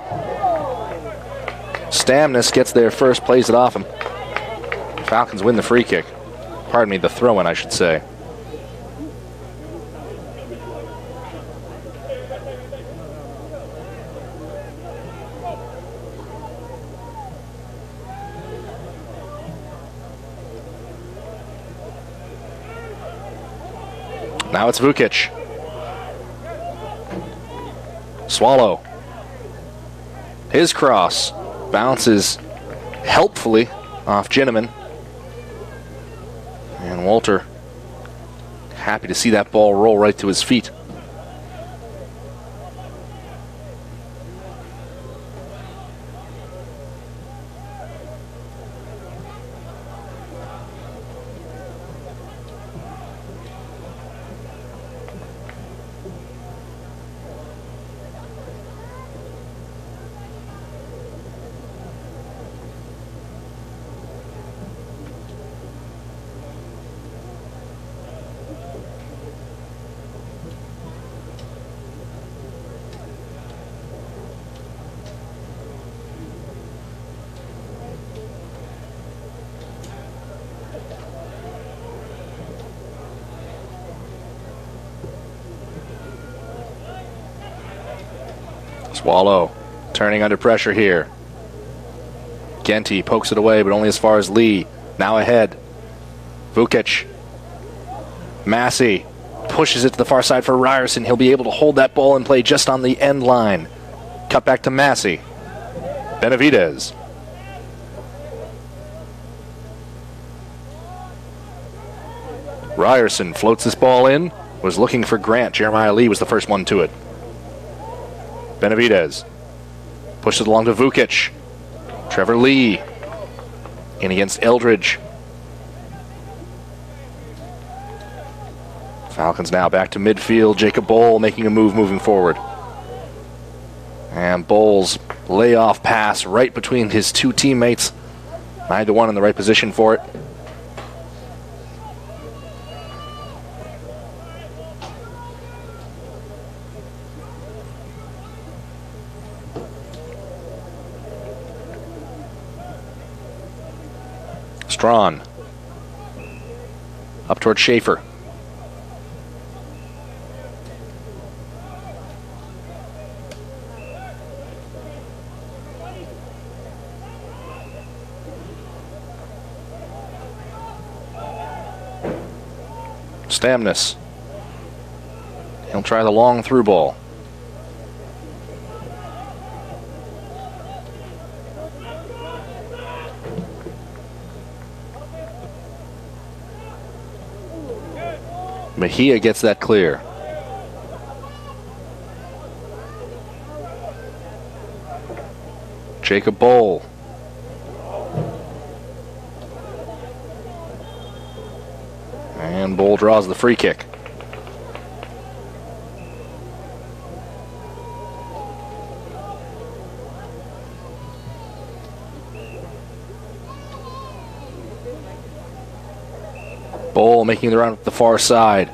Stamnus gets there first, plays it off him. Falcons win the free kick. Pardon me, the throw-in, I should say. Now it's Vukic. Swallow. His cross bounces helpfully off Ginneman. And Walter happy to see that ball roll right to his feet. Swallow turning under pressure here. Genty pokes it away, but only as far as Lee. Now ahead. Vukic. Massey pushes it to the far side for Ryerson. He'll be able to hold that ball in play just on the end line. Cut back to Massey. Benavidez. Ryerson floats this ball in. Was looking for Grant. Jeremiah Lee was the first one to it. Benavidez pushed it along to Vukic. Trevor Lee in against Eldridge. Falcons now back to midfield. Jacob Bowl making a move moving forward. And Bowles layoff pass right between his two teammates. Neither one in the right position for it. Strawn up toward Schaefer. Stamnus. He'll try the long through ball. Mejia gets that clear. Jacob Bowl. And Bowl draws the free kick. Bowl making the run up the far side.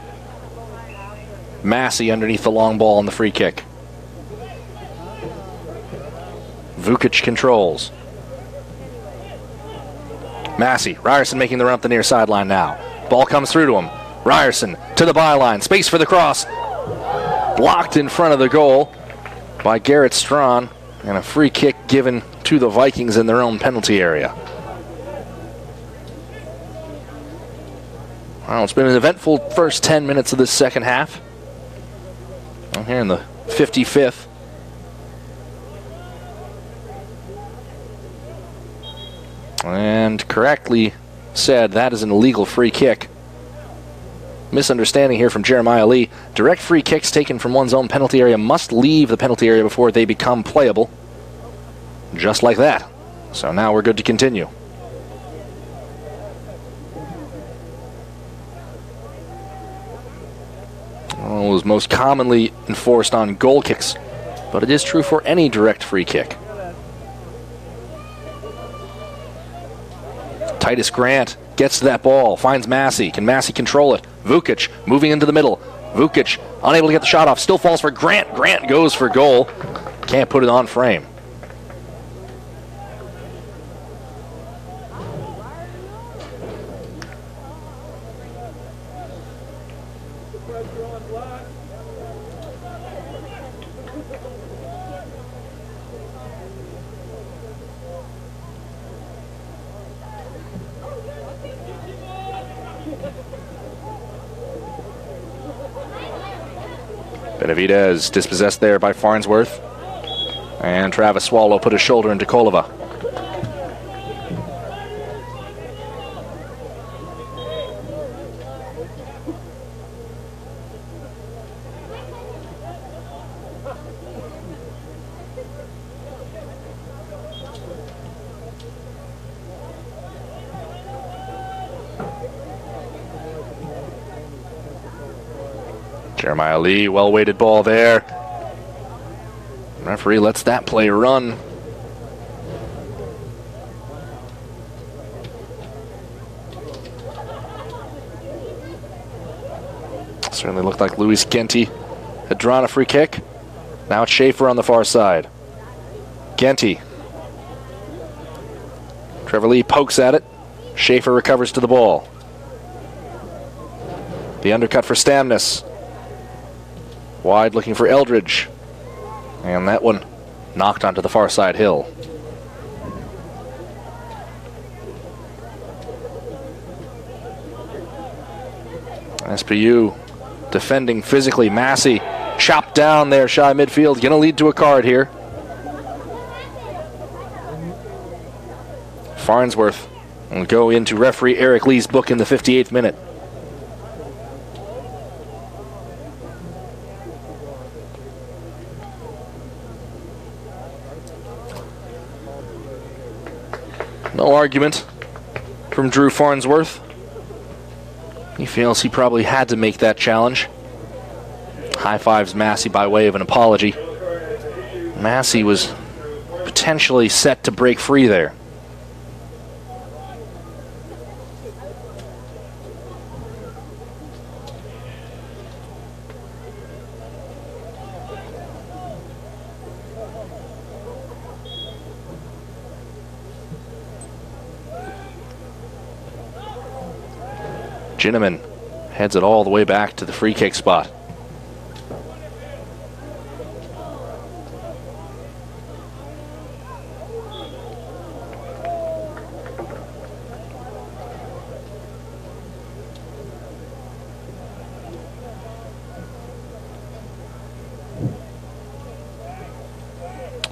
Massey underneath the long ball on the free kick. Vukic controls. Massey. Ryerson making the run up the near sideline now. Ball comes through to him. Ryerson to the byline. Space for the cross. Blocked in front of the goal by Garrett Strawn. And a free kick given to the Vikings in their own penalty area. Well, it's been an eventful first 10 minutes of this second half. I'm here in the 55th. And correctly said, that is an illegal free kick. Misunderstanding here from Jeremiah Lee. Direct free kicks taken from one's own penalty area must leave the penalty area before they become playable. Just like that. So now we're good to continue. Well, it was most commonly enforced on goal kicks, but it is true for any direct free kick. Titus Grant gets to that ball, finds Massey. Can Massey control it? Vukic moving into the middle. Vukic unable to get the shot off, still falls for Grant. Grant goes for goal. Can't put it on frame. Benavidez dispossessed there by Farnsworth. And Travis Swallow put his shoulder into Kolova. Jeremiah Lee, well-weighted ball there. Referee lets that play run. Certainly looked like Luis Genty had drawn a free kick. Now it's Schaefer on the far side. Genty. Trevor Lee pokes at it. Schaefer recovers to the ball. The undercut for Stamnus. Wide looking for Eldridge. And that one knocked onto the far side hill. SPU defending physically. Massey chopped down there, shy midfield. Going to lead to a card here. Farnsworth will go into referee Eric Lee's book in the 58th minute. No argument from Drew Farnsworth. He feels he probably had to make that challenge. High fives Massey by way of an apology. Massey was potentially set to break free there. Ginneman heads it all the way back to the free kick spot.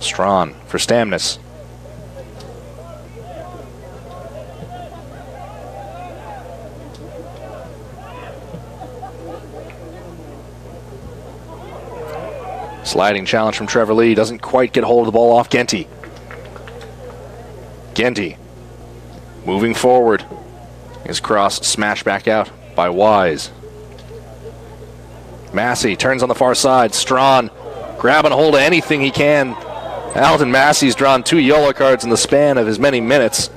Strawn for Stamnus. Sliding challenge from Trevor Lee. Doesn't quite get hold of the ball off Genty. Genty moving forward. His cross smashed back out by Wise. Massey turns on the far side. Strawn grabbing a hold of anything he can. Alton Massey's drawn 2 yellow cards in the span of as many minutes.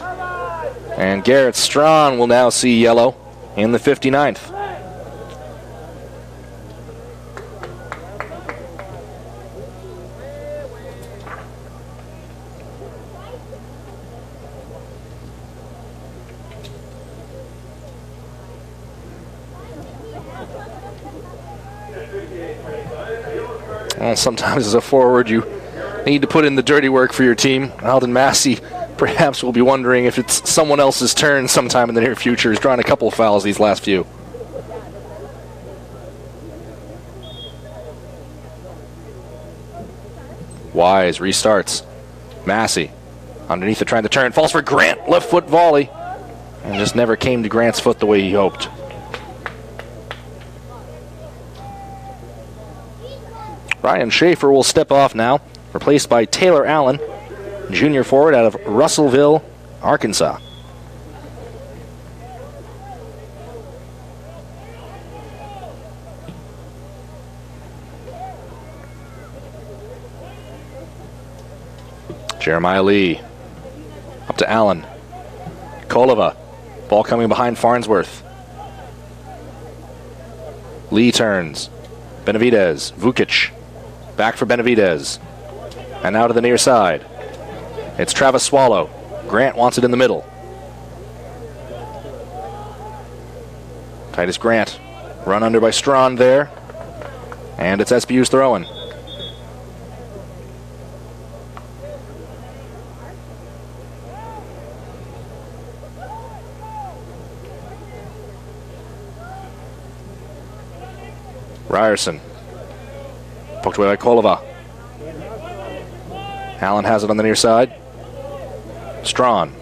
And Garrett Strawn will now see yellow in the 59th. Well, sometimes as a forward, you need to put in the dirty work for your team. Alden Massey perhaps will be wondering if it's someone else's turn sometime in the near future. He's drawn a couple of fouls these last few. Wise restarts. Massey underneath it, trying to turn. Falls for Grant. Left foot volley. And just never came to Grant's foot the way he hoped. Ryan Schaefer will step off now, replaced by Taylor Allen, junior forward out of Russellville, Arkansas. Jeremiah Lee up to Allen. Kolova. Ball coming behind Farnsworth. Lee turns. Benavidez. Vukic. Back for Benavidez. And now to the near side. It's Travis Swallow. Grant wants it in the middle. Titus Grant. Run under by Strawn there. And it's SPU's throwing. Ryerson. Poked away by Kolova. Allen has it on the near side. Strawn.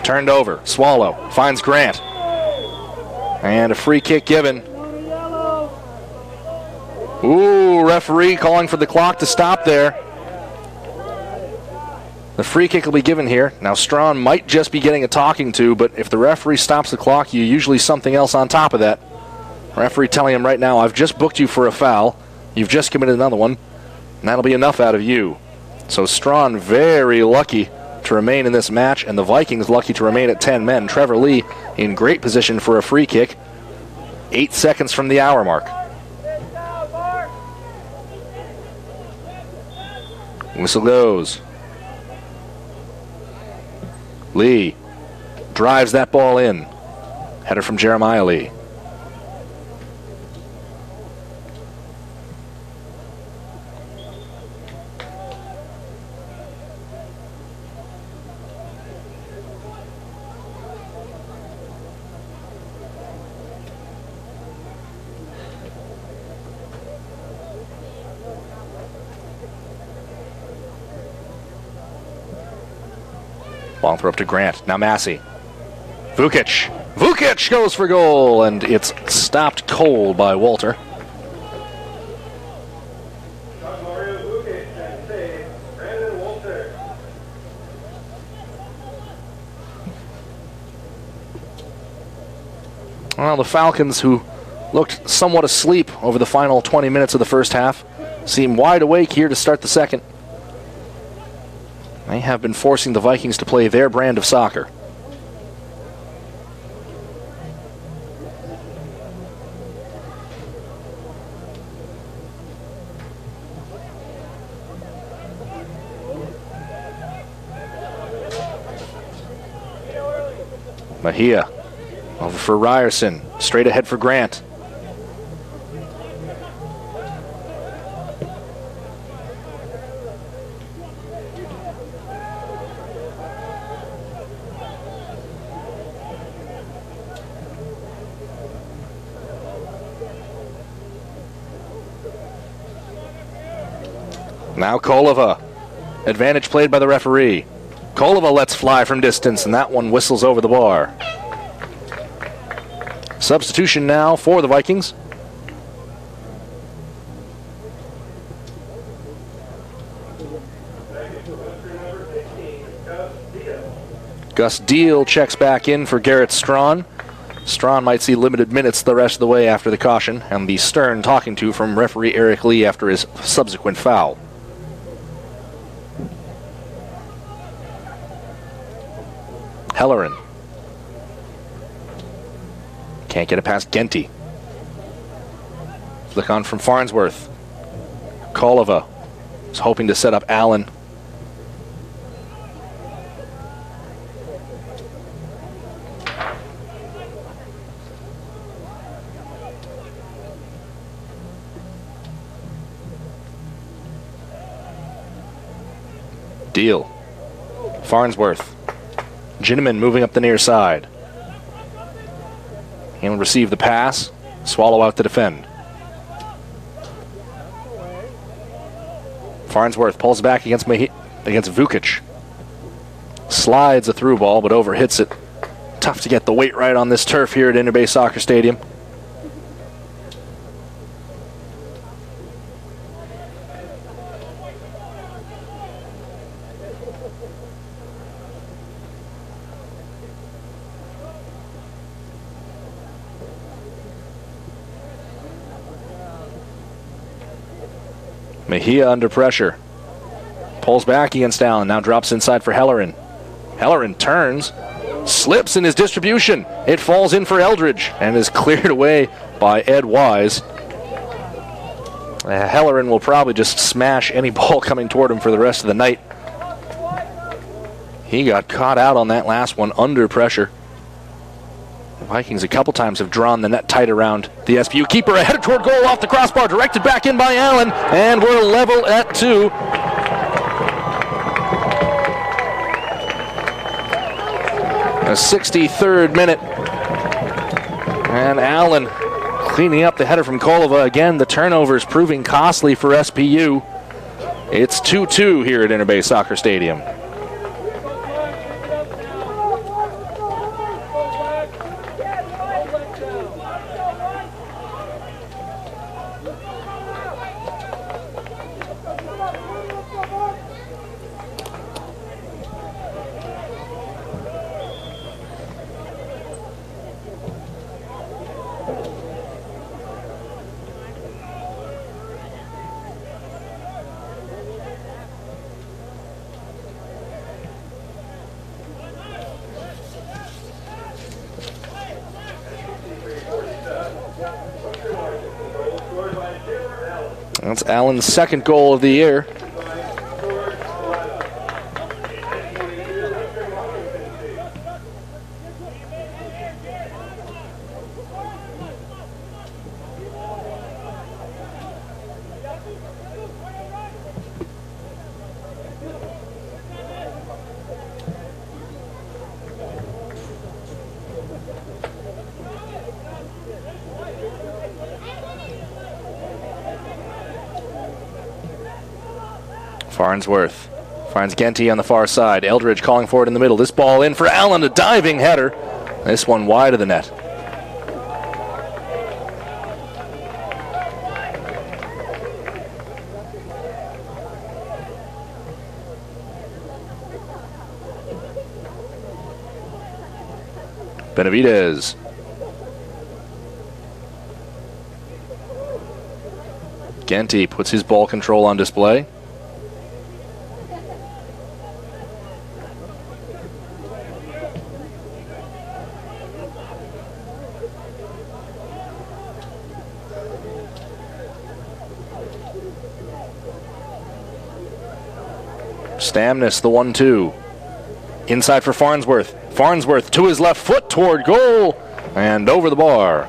Turned over. Swallow. Finds Grant. And a free kick given. Ooh, referee calling for the clock to stop there. The free kick will be given here. Now Strawn might just be getting a talking to, but if the referee stops the clock, you usually something else on top of that. Referee telling him right now, I've just booked you for a foul. You've just committed another one, and that'll be enough out of you. So Strawn very lucky to remain in this match, and the Vikings lucky to remain at 10 men. Trevor Lee in great position for a free kick. 8 seconds from the hour mark. Whistle goes. Lee drives that ball in. Header from Jeremiah Lee. Long throw up to Grant. Now Massey. Vukic. Vukic goes for goal, and it's stopped cold by Walter. Well, the Falcons, who looked somewhat asleep over the final 20 minutes of the first half, seem wide awake here to start the second. They have been forcing the Vikings to play their brand of soccer. Mejia over for Ryerson, straight ahead for Grant. Now Kolova. Advantage played by the referee. Kolova lets fly from distance, and that one whistles over the bar. Substitution now for the Vikings. Gus Deal checks back in for Garrett Strawn. Strawn might see limited minutes the rest of the way after the caution, and the stern talking to from referee Eric Lee after his subsequent foul. Hellerin. Can't get it past Genty. Flick on from Farnsworth. Kolova is hoping to set up Allen. Deal. Farnsworth. Ginneman moving up the near side. He'll receive the pass. Swallow out to defend. Farnsworth pulls back against Vukic. Slides a through ball, but overhits it. Tough to get the weight right on this turf here at Interbay Soccer Stadium. Mejia under pressure. Pulls back against Allen. Now drops inside for Hellerin. Hellerin turns. Slips in his distribution. It falls in for Eldridge and is cleared away by Ed Wise. Hellerin will probably just smash any ball coming toward him for the rest of the night. He got caught out on that last one under pressure. The Vikings a couple times have drawn the net tight around the SPU keeper. A header toward goal off the crossbar, directed back in by Allen, and we're level at 2. A 63rd minute. And Allen cleaning up the header from Kolova. Again, the turnovers proving costly for SPU. It's 2-2 here at Interbay Soccer Stadium. That's Allen's second goal of the year. Farnsworth finds Genty on the far side. Eldridge calling for it in the middle. This ball in for Allen, a diving header. This one wide of the net. Benavidez. Genty puts his ball control on display. Stamnus, the 1-2. Inside for Farnsworth. Farnsworth to his left foot toward goal and over the bar.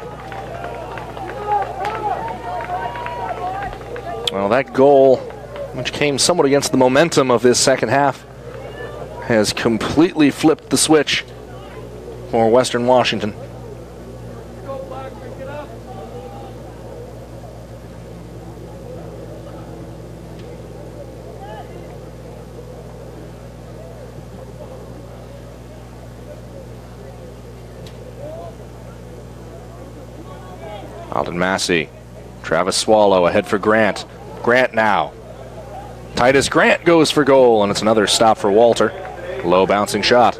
Well, that goal, which came somewhat against the momentum of this second half, has completely flipped the switch for Western Washington. Alden Massey. Travis Swallow ahead for Grant. Grant now. Titus Grant goes for goal, and it's another stop for Walter. Low bouncing shot.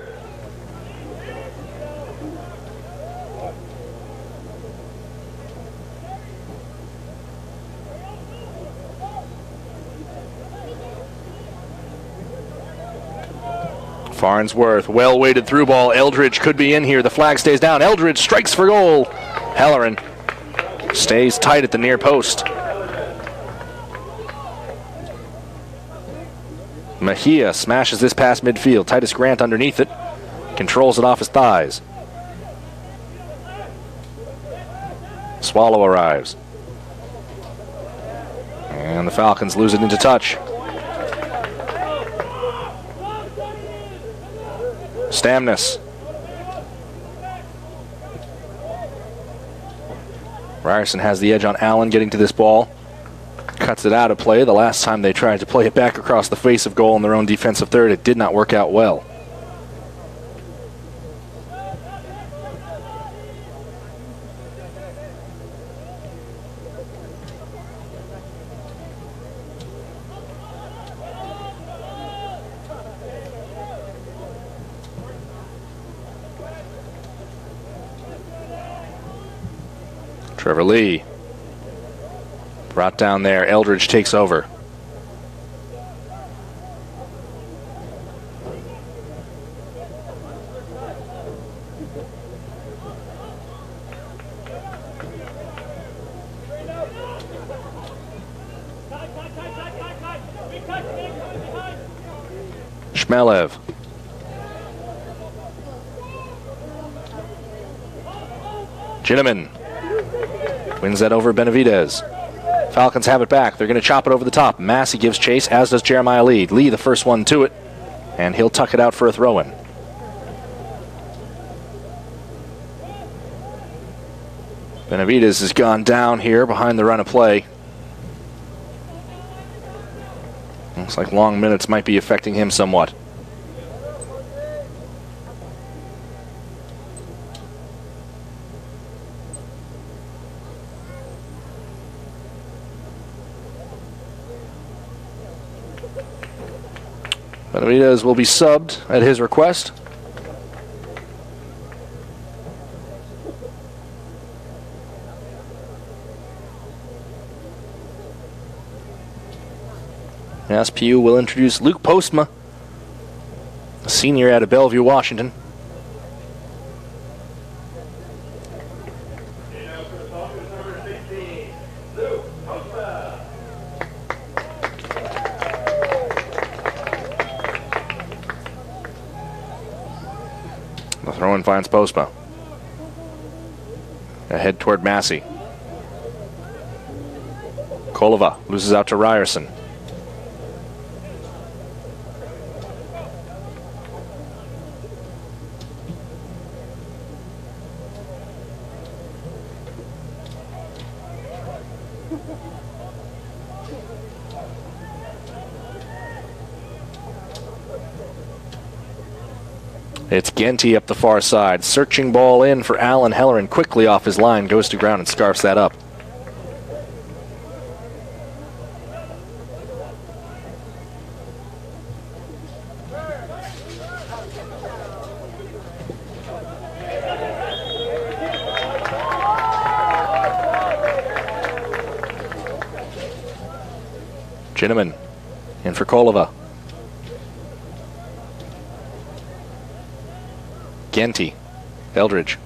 Farnsworth, well-weighted through ball. Eldridge could be in here. The flag stays down. Eldridge strikes for goal. Hellerin stays tight at the near post. Mejia smashes this past midfield. Titus Grant underneath it. Controls it off his thighs. Swallow arrives. And the Falcons lose it into touch. Stamnus. Ryerson has the edge on Allen getting to this ball. Cuts it out of play. The last time they tried to play it back across the face of goal in their own defensive third, it did not work out well. Trevor Lee. Brought down there. Eldridge takes over. Shmelev. Ginneman. Wins that over Benavidez. Falcons have it back. They're going to chop it over the top. Massey gives chase, as does Jeremiah Lee. Lee, the first one to it, and he'll tuck it out for a throw-in. Benavidez has gone down here behind the run of play. Looks like long minutes might be affecting him somewhat. Benavidez will be subbed at his request. SPU will introduce Luke Postma, a senior out of Bellevue, Washington. The throw-in finds Postma. Ahead toward Massey. Kolova loses out to Ryerson. It's Genty up the far side. Searching ball in for Allen Hellerin. Quickly off his line. Goes to ground and scarfs that up. Ginneman in for Kolova. Genty. Eldridge.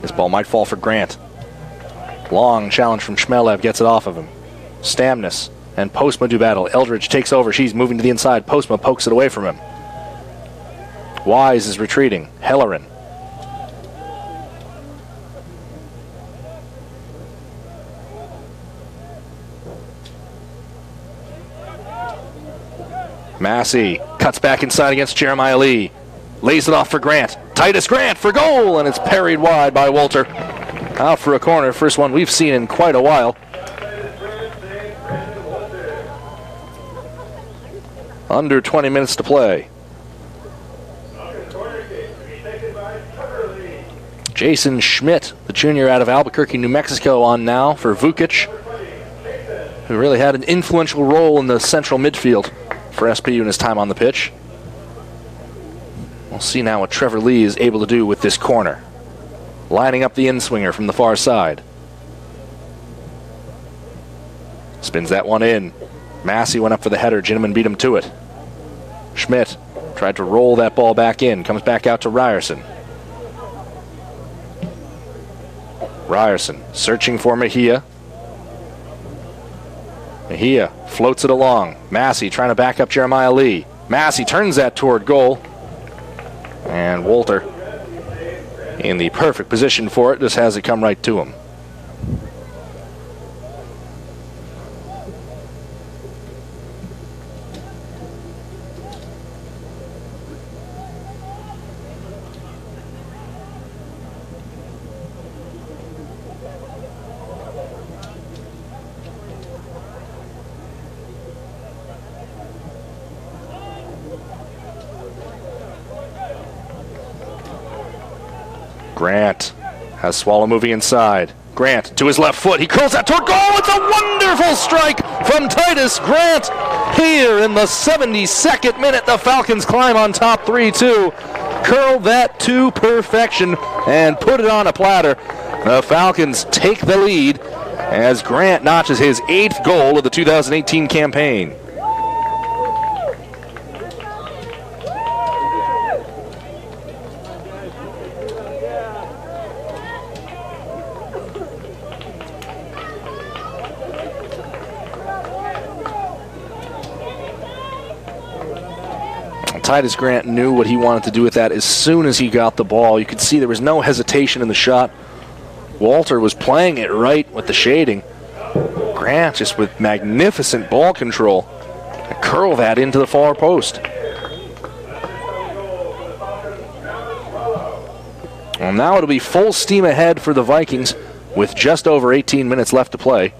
This ball might fall for Grant. Long challenge from Shmelev, gets it off of him. Stamnus and Postma do battle. Eldridge takes over. She's moving to the inside. Postma pokes it away from him. Wise is retreating. Hellerin. Massey cuts back inside against Jeremiah Lee. Lays it off for Grant. Titus Grant for goal, and it's parried wide by Walter. Out for a corner. First one we've seen in quite a while. Under 20 minutes to play. Jason Schmidt, the junior out of Albuquerque, New Mexico, on now for Vukic, who really had an influential role in the central midfield for SPU in his time on the pitch. We'll see now what Trevor Lee is able to do with this corner. Lining up the in-swinger from the far side. Spins that one in. Massey went up for the header. Ginneman beat him to it. Schmidt tried to roll that ball back in. Comes back out to Ryerson. Ryerson searching for Mejia. Mejia floats it along. Massey trying to back up Jeremiah Lee. Massey turns that toward goal. And Walter in the perfect position for it, just has it come right to him. Grant has Swallow moving inside. Grant to his left foot. He curls that toward goal. It's a wonderful strike from Titus Grant. Here in the 72nd minute, the Falcons climb on top 3-2. Curl that to perfection and put it on a platter. The Falcons take the lead as Grant notches his 8th goal of the 2018 campaign. Titus Grant knew what he wanted to do with that as soon as he got the ball. You could see there was no hesitation in the shot. Walter was playing it right with the shading. Grant just with magnificent ball control. And curl that into the far post. Well, now it'll be full steam ahead for the Vikings with just over 18 minutes left to play.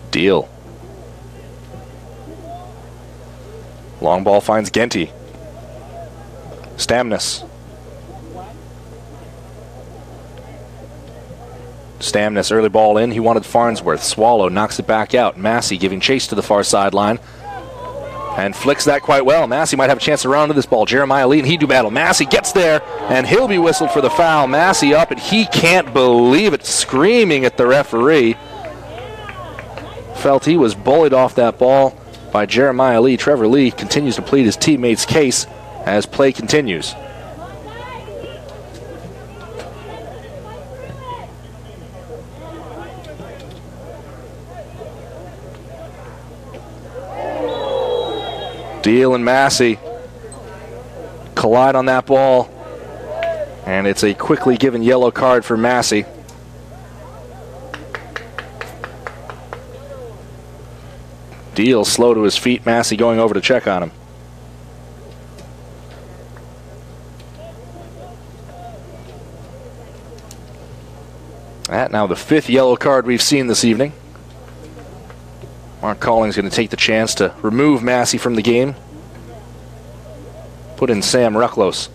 Deal. Long ball finds Genty. Stamnus. Stamnus, early ball in. He wanted Farnsworth. Swallow knocks it back out. Massey giving chase to the far sideline. And flicks that quite well. Massey might have a chance to run into this ball. Jeremiah Lee and he do battle. Massey gets there, and he'll be whistled for the foul. Massey up, and he can't believe it, screaming at the referee. Felt he was bullied off that ball by Jeremiah Lee. Trevor Lee continues to plead his teammate's case as play continues. Deal and Massey collide on that ball, and it's a quickly given yellow card for Massey. Deal slow to his feet. Massey going over to check on him. That now the 5th yellow card we've seen this evening. Mark Collings going to take the chance to remove Massey from the game. Put in Sam Rucklos.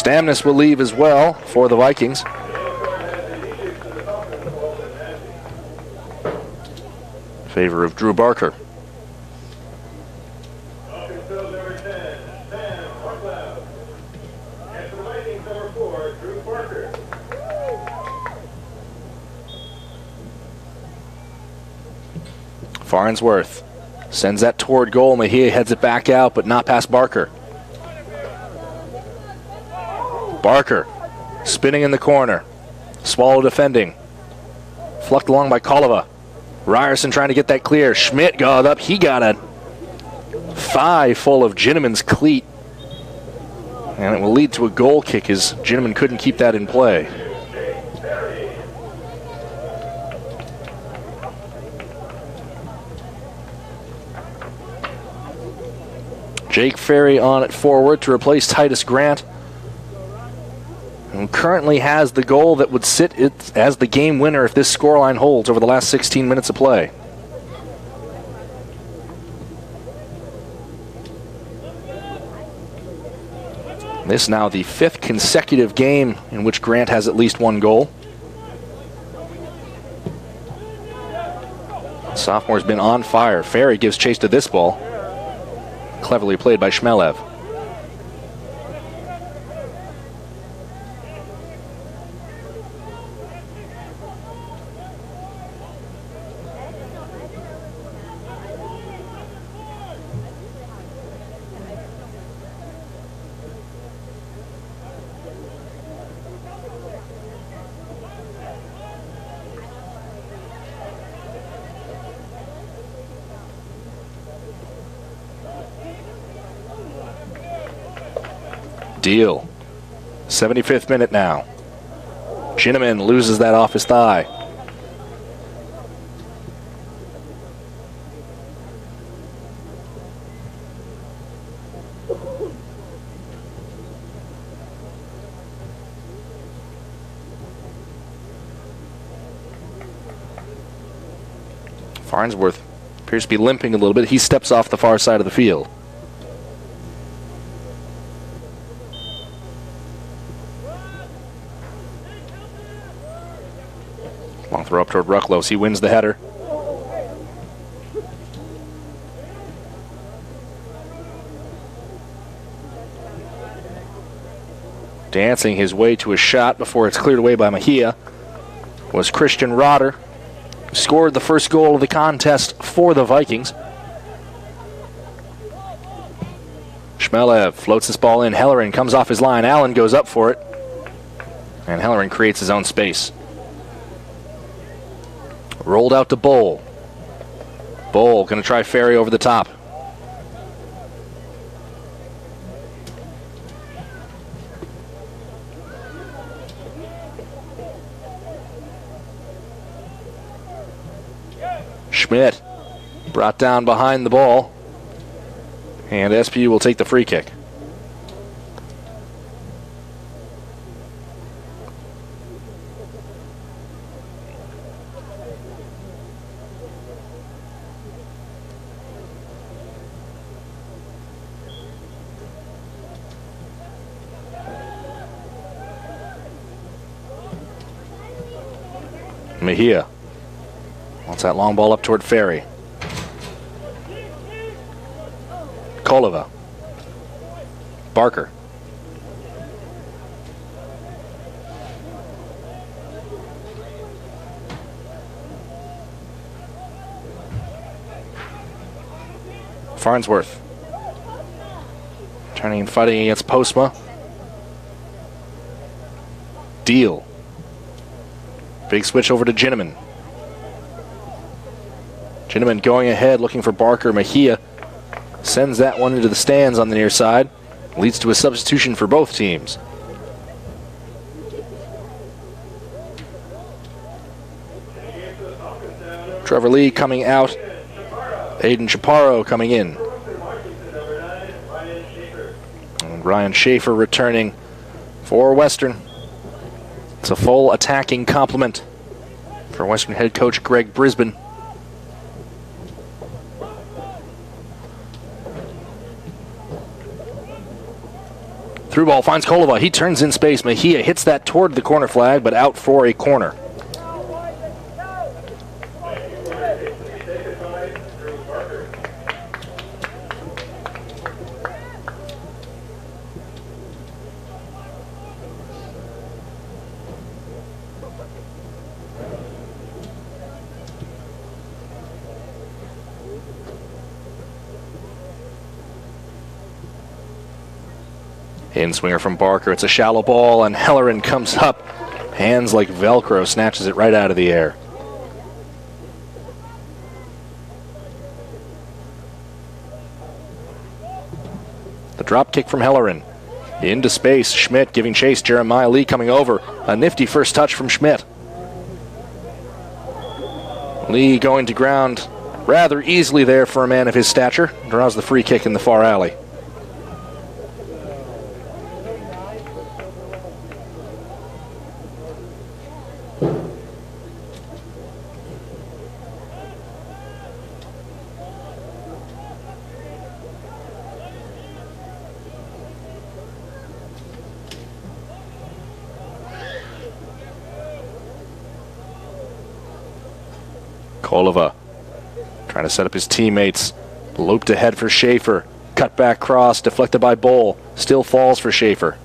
Stamnus will leave as well for the Vikings. In favor of Drew Barker. Farnsworth sends that toward goal. Mejia heads it back out, but not past Barker. Barker spinning in the corner. Swallow defending. Flucked along by Kolova. Ryerson trying to get that clear. Schmidt got up. He got a thigh full of Ginneman's cleat. And it will lead to a goal kick as Ginneman couldn't keep that in play. Jake Ferry on at forward to replace Titus Grant. who currently has the goal that would sit it as the game winner if this scoreline holds over the last 16 minutes of play. This now the 5th consecutive game in which Grant has at least one goal. Sophomore's been on fire. Ferry gives chase to this ball. Cleverly played by Shmelev. Deal. 75th minute now. Ginneman loses that off his thigh. Farnsworth appears to be limping a little bit. He steps off the far side of the field. Long throw up toward Rucklos. He wins the header. Dancing his way to a shot before it's cleared away by Mejia was Christian Rotter, who scored the first goal of the contest for the Vikings. Shmelev floats this ball in. Hellerin comes off his line. Allen goes up for it. And Hellerin creates his own space. Rolled out to Bowl. Bowl going to try Ferry over the top. Schmidt brought down behind the ball. And SPU will take the free kick. Mejia wants that long ball up toward Ferry. Kolova. Barker. Farnsworth. Turning and fighting against Postma. Deal. Big switch over to Ginneman. Ginneman going ahead, looking for Barker. Mejia sends that one into the stands on the near side. Leads to a substitution for both teams. Trevor Lee coming out. Aiden Chaparro coming in. And Ryan Schaefer returning for Western. It's a full attacking complement for Western head coach Greg Brisbane. Through ball finds Kolova. He turns in space. Mejia hits that toward the corner flag, but out for a corner. In swinger from Barker. It's a shallow ball, and Hellerin comes up. Hands like Velcro, snatches it right out of the air. The drop kick from Hellerin. Into space. Schmidt giving chase. Jeremiah Lee coming over. A nifty first touch from Schmidt. Lee going to ground rather easily there for a man of his stature. Draws the free kick in the far alley. Kolova trying to set up his teammates. Looped ahead for Schaefer. Cut back cross, deflected by Bowl. Still falls for Schaefer.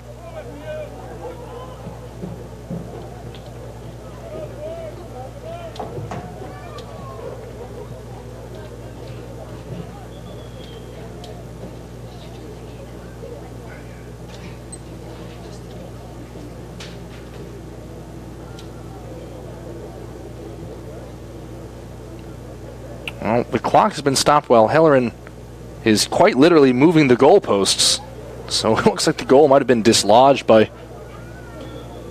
Well, the clock has been stopped while Hellerin is quite literally moving the goalposts. So it looks like the goal might have been dislodged by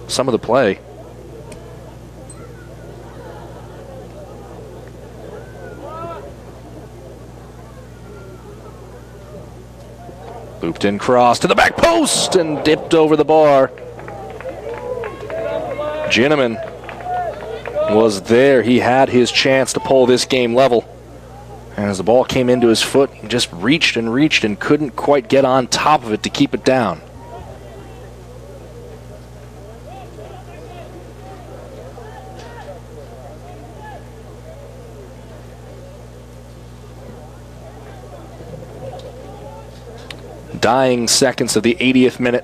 some of the play. Looped in cross to the back post and dipped over the bar. Ginneman was there. He had his chance to pull this game level. And as the ball came into his foot, he just reached and couldn't quite get on top of it to keep it down. Dying seconds of the 80th minute.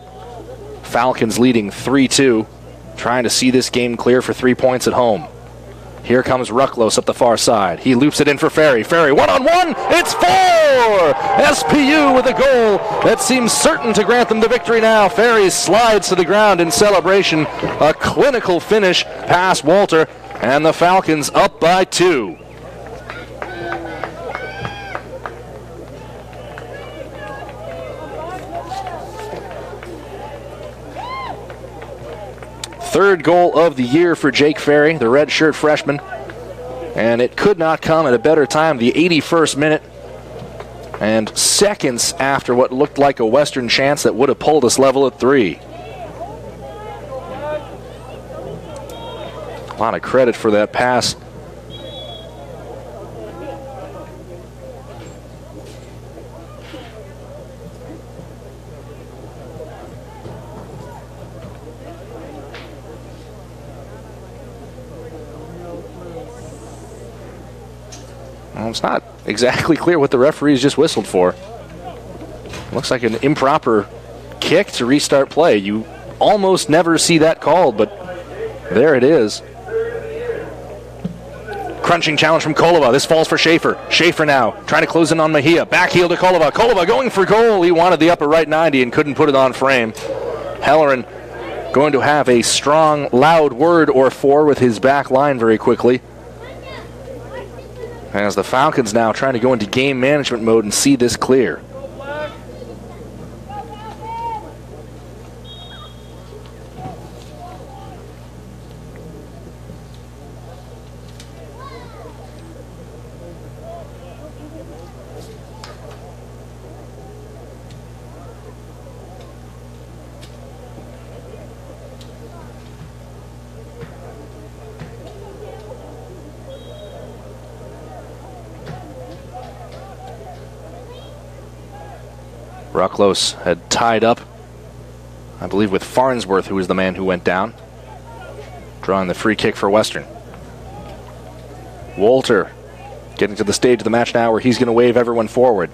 Falcons leading 3-2, trying to see this game clear for 3 points at home. Here comes Rucklos up the far side. He loops it in for Ferry. Ferry, one-on-one. It's 4! SPU with a goal that seems certain to grant them the victory now. Ferry slides to the ground in celebration. A clinical finish past Walter, and the Falcons up by 2. Third goal of the year for Jake Ferry, the redshirt freshman. And it could not come at a better time, the 81st minute. And seconds after what looked like a Western chance that would have pulled us level at 3. A lot of credit for that pass. Well, it's not exactly clear what the referees just whistled for. Looks like an improper kick to restart play. You almost never see that called, but there it is. Crunching challenge from Kolova. This falls for Schaefer. Schaefer now trying to close in on Mejia. Back heel to Kolova. Kolova going for goal. He wanted the upper right 90 and couldn't put it on frame. Hellerin going to have a strong, loud word or four with his back line very quickly. As the Falcons now trying to go into game management mode and see this clear. Rucklos had tied up, I believe, with Farnsworth, who was the man who went down, drawing the free kick for Western. Walter getting to the stage of the match now where he's going to wave everyone forward.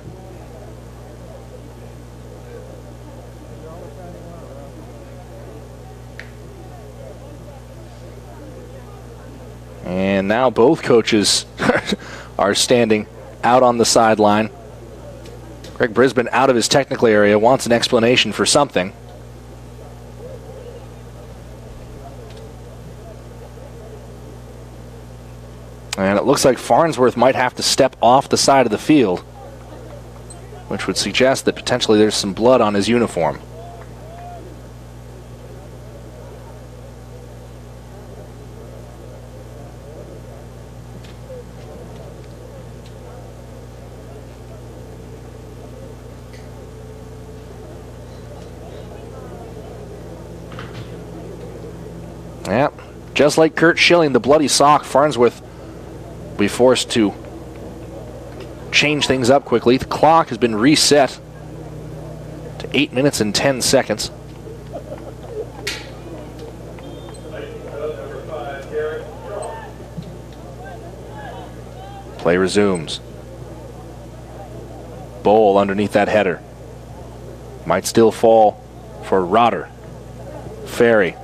And now both coaches are standing out on the sideline. Greg Brisbane out of his technical area, wants an explanation for something. And it looks like Farnsworth might have to step off the side of the field, which would suggest that potentially there's some blood on his uniform. Yeah, just like Kurt Schilling, the bloody sock, Farnsworth will be forced to change things up quickly. The clock has been reset to 8 minutes and 10 seconds. Play resumes. Bowl underneath that header. Might still fall for Rotter. Ferry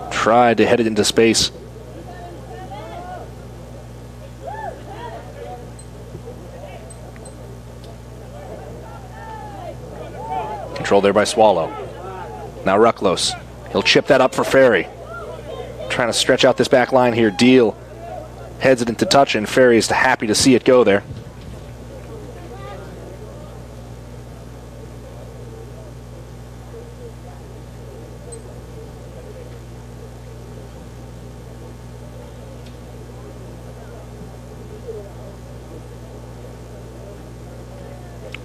tried to head it into space. Controlled there by Swallow. Now Rucklos. He'll chip that up for Ferry. Trying to stretch out this back line here. Deal heads it into touch, and Ferry is happy to see it go there.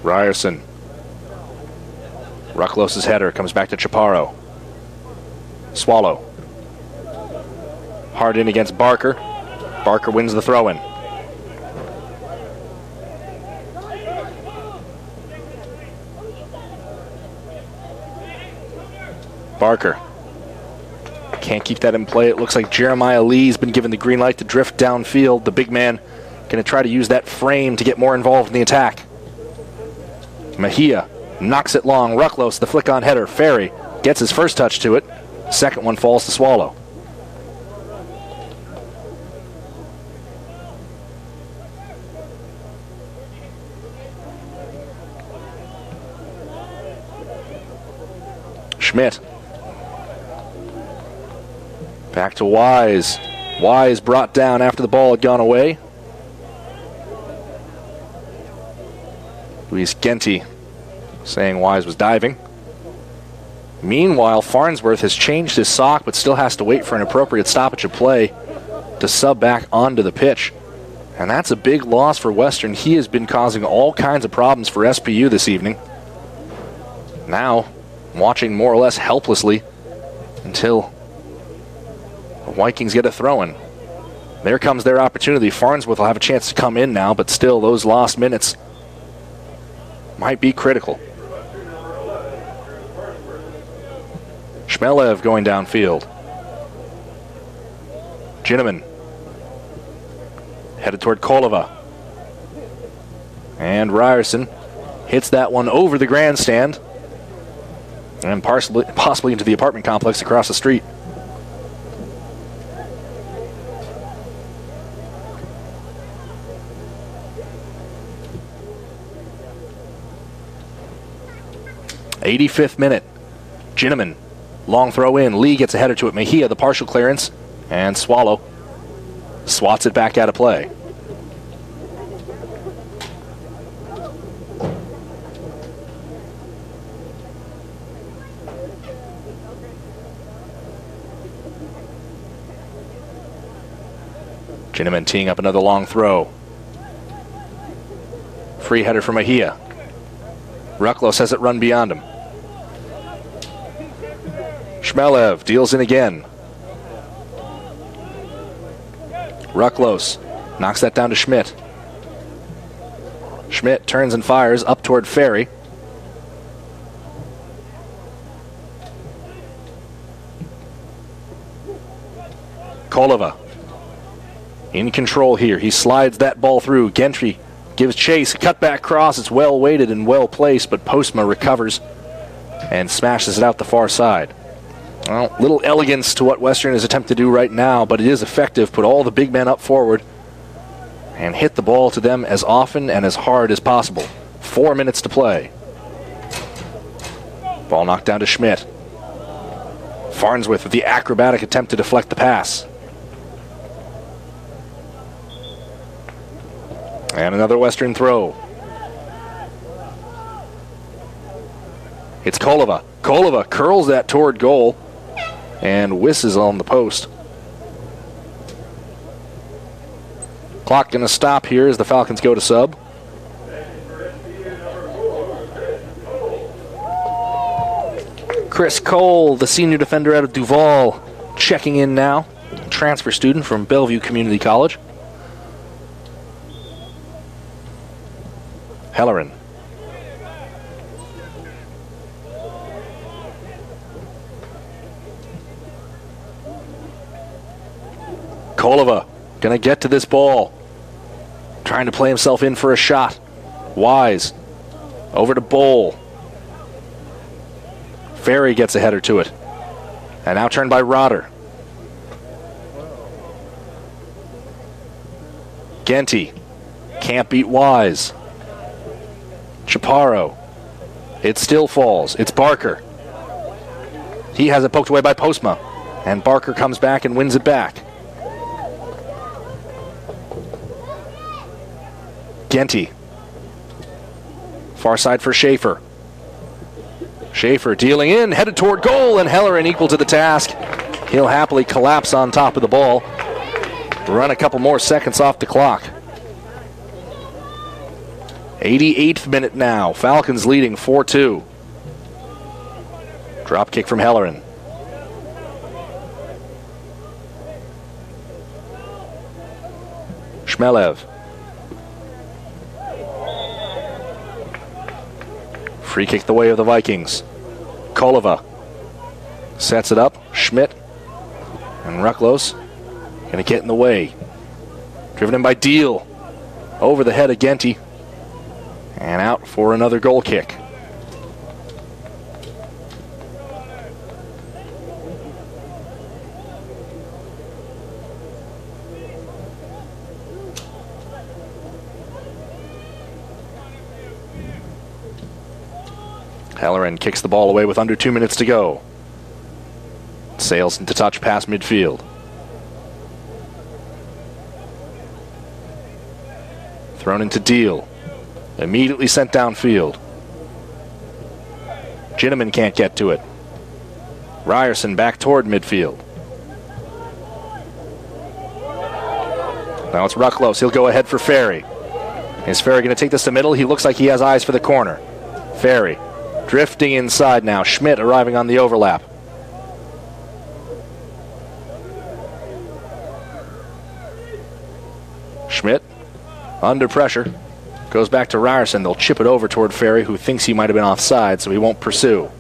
Ryerson. Rucklos' header comes back to Chaparro. Swallow. Hard in against Barker. Barker wins the throw-in. Barker. Can't keep that in play. It looks like Jeremiah Lee's been given the green light to drift downfield. The big man going to try to use that frame to get more involved in the attack. Mejia knocks it long. Rucklos, the flick-on header. Ferry gets his first touch to it. Second one falls to Swallow. Schmidt. Back to Wise. Wise brought down after the ball had gone away. Luis Genti saying Wise was diving. Meanwhile, Farnsworth has changed his sock but still has to wait for an appropriate stoppage of play to sub back onto the pitch. And that's a big loss for Western. He has been causing all kinds of problems for SPU this evening. Now, watching more or less helplessly until the Vikings get a throw-in. There comes their opportunity. Farnsworth will have a chance to come in now, but still those lost minutes might be critical. Shmelev going downfield. Ginneman headed toward Kolova. And Ryerson hits that one over the grandstand and possibly into the apartment complex across the street. '85th minute. Ginneman, long throw in. Lee gets a header to it. Mejia, the partial clearance. And Swallow swats it back out of play. Ginneman teeing up another long throw. Free header for Mejia. Rucklos has it run beyond him. Shmelev deals in again. Rucklos knocks that down to Schmidt. Schmidt turns and fires up toward Ferry. Kolova in control here. He slides that ball through. Gentry gives chase. Cutback cross. It's well weighted and well placed, but Postma recovers and smashes it out the far side. Well, little elegance to what Western is attempting to do right now, but it is effective. Put all the big men up forward and hit the ball to them as often and as hard as possible. 4 minutes to play. Ball knocked down to Schmidt. Farnsworth with the acrobatic attempt to deflect the pass. And another Western throw. It's Kolova. Kolova curls that toward goal and whistles on the post. Clock going to stop here as the Falcons go to sub. Chris Cole, the senior defender out of Duval, checking in now. Transfer student from Bellevue Community College. Hellerin. Kolova gonna get to this ball. trying to play himself in for a shot. Wise. Over to Bowl. Ferry gets a header to it. And now turned by Rotter. Genty. Can't beat Wise. Chaparro. It still falls. It's Barker. He has it poked away by Postma. And Barker comes back and wins it back. Genty. Far side for Schaefer. Schaefer dealing in, headed toward goal, and Hellerin equal to the task. He'll happily collapse on top of the ball. Run a couple more seconds off the clock. 88th minute now. Falcons leading 4-2. Drop kick from Hellerin. Shmelev. Free kick the way of the Vikings. Kolova sets it up. Schmidt and Rucklos going to get in the way. Driven in by Deal. Over the head of Genty. And out for another goal kick. Hellerin kicks the ball away with under 2 minutes to go. Sails into touch past midfield. Thrown into Deal. Immediately sent downfield. Ginneman can't get to it. Ryerson back toward midfield. Now it's Rucklos. He'll go ahead for Ferry. Is Ferry going to take this to middle? He looks like he has eyes for the corner. Ferry drifting inside now. Schmidt arriving on the overlap. Schmidt under pressure. Goes back to Ryerson. They'll chip it over toward Ferry, who thinks he might have been offside, so he won't pursue.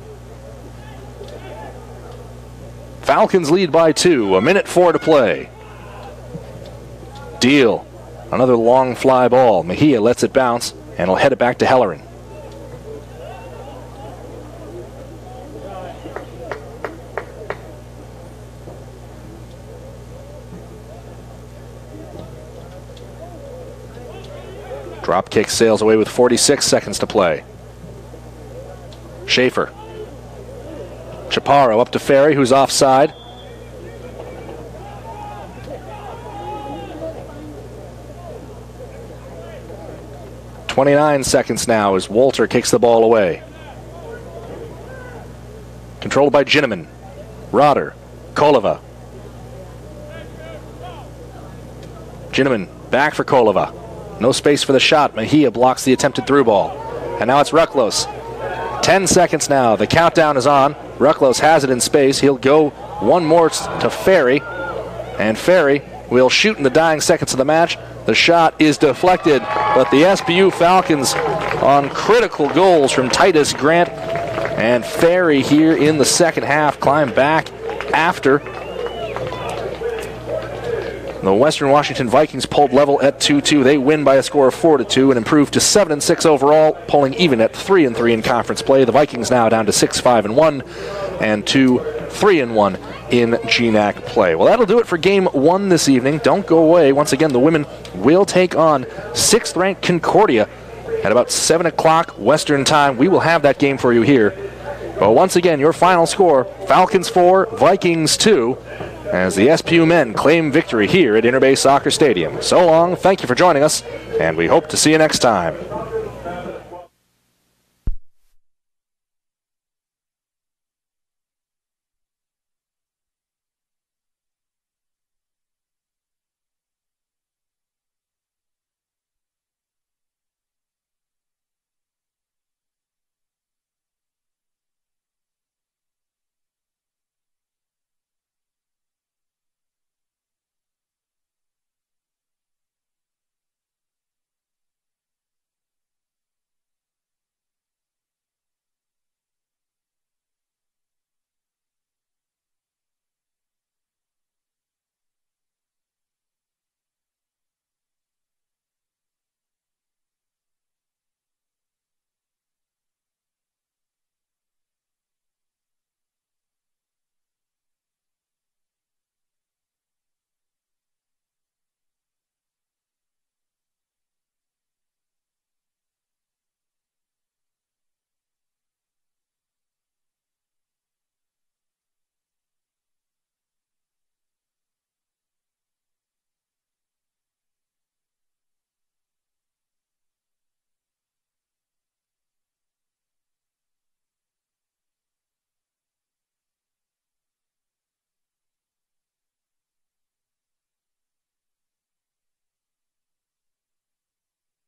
Falcons lead by 2. 1:04 to play. Deal. Another long fly ball. Mejia lets it bounce, and will head it back to Hellerin. Drop kick sails away with 46 seconds to play. Schaefer. Chaparro up to Ferry, who's offside. "29 seconds now as Walter kicks the ball away. Controlled by Ginneman. Rotter. Kolova. Ginneman back for Kolova. No space for the shot. Mejia blocks the attempted through ball. And now it's Rucklos. 10 seconds now. The countdown is on. Rucklos has it in space. He'll go one more to Ferry. And Ferry will shoot in the dying seconds of the match. The shot is deflected. But the SPU Falcons on critical goals from Titus Grant and Ferry here in the second half climb back after the Western Washington Vikings pulled level at 2-2. They win by a score of 4-2 and improve to 7-6 overall, pulling even at 3-3 in conference play. The Vikings now down to 6-5-1 and 2-3-1 in GNAC play. Well, that'll do it for game 1 this evening. Don't go away. Once again, the women will take on 6th-ranked Concordia at about 7 o'clock Western time. We will have that game for you here. But once again, your final score, Falcons 4, Vikings 2, as the SPU men claim victory here at Interbay Soccer Stadium. So long, thank you for joining us, and we hope to see you next time.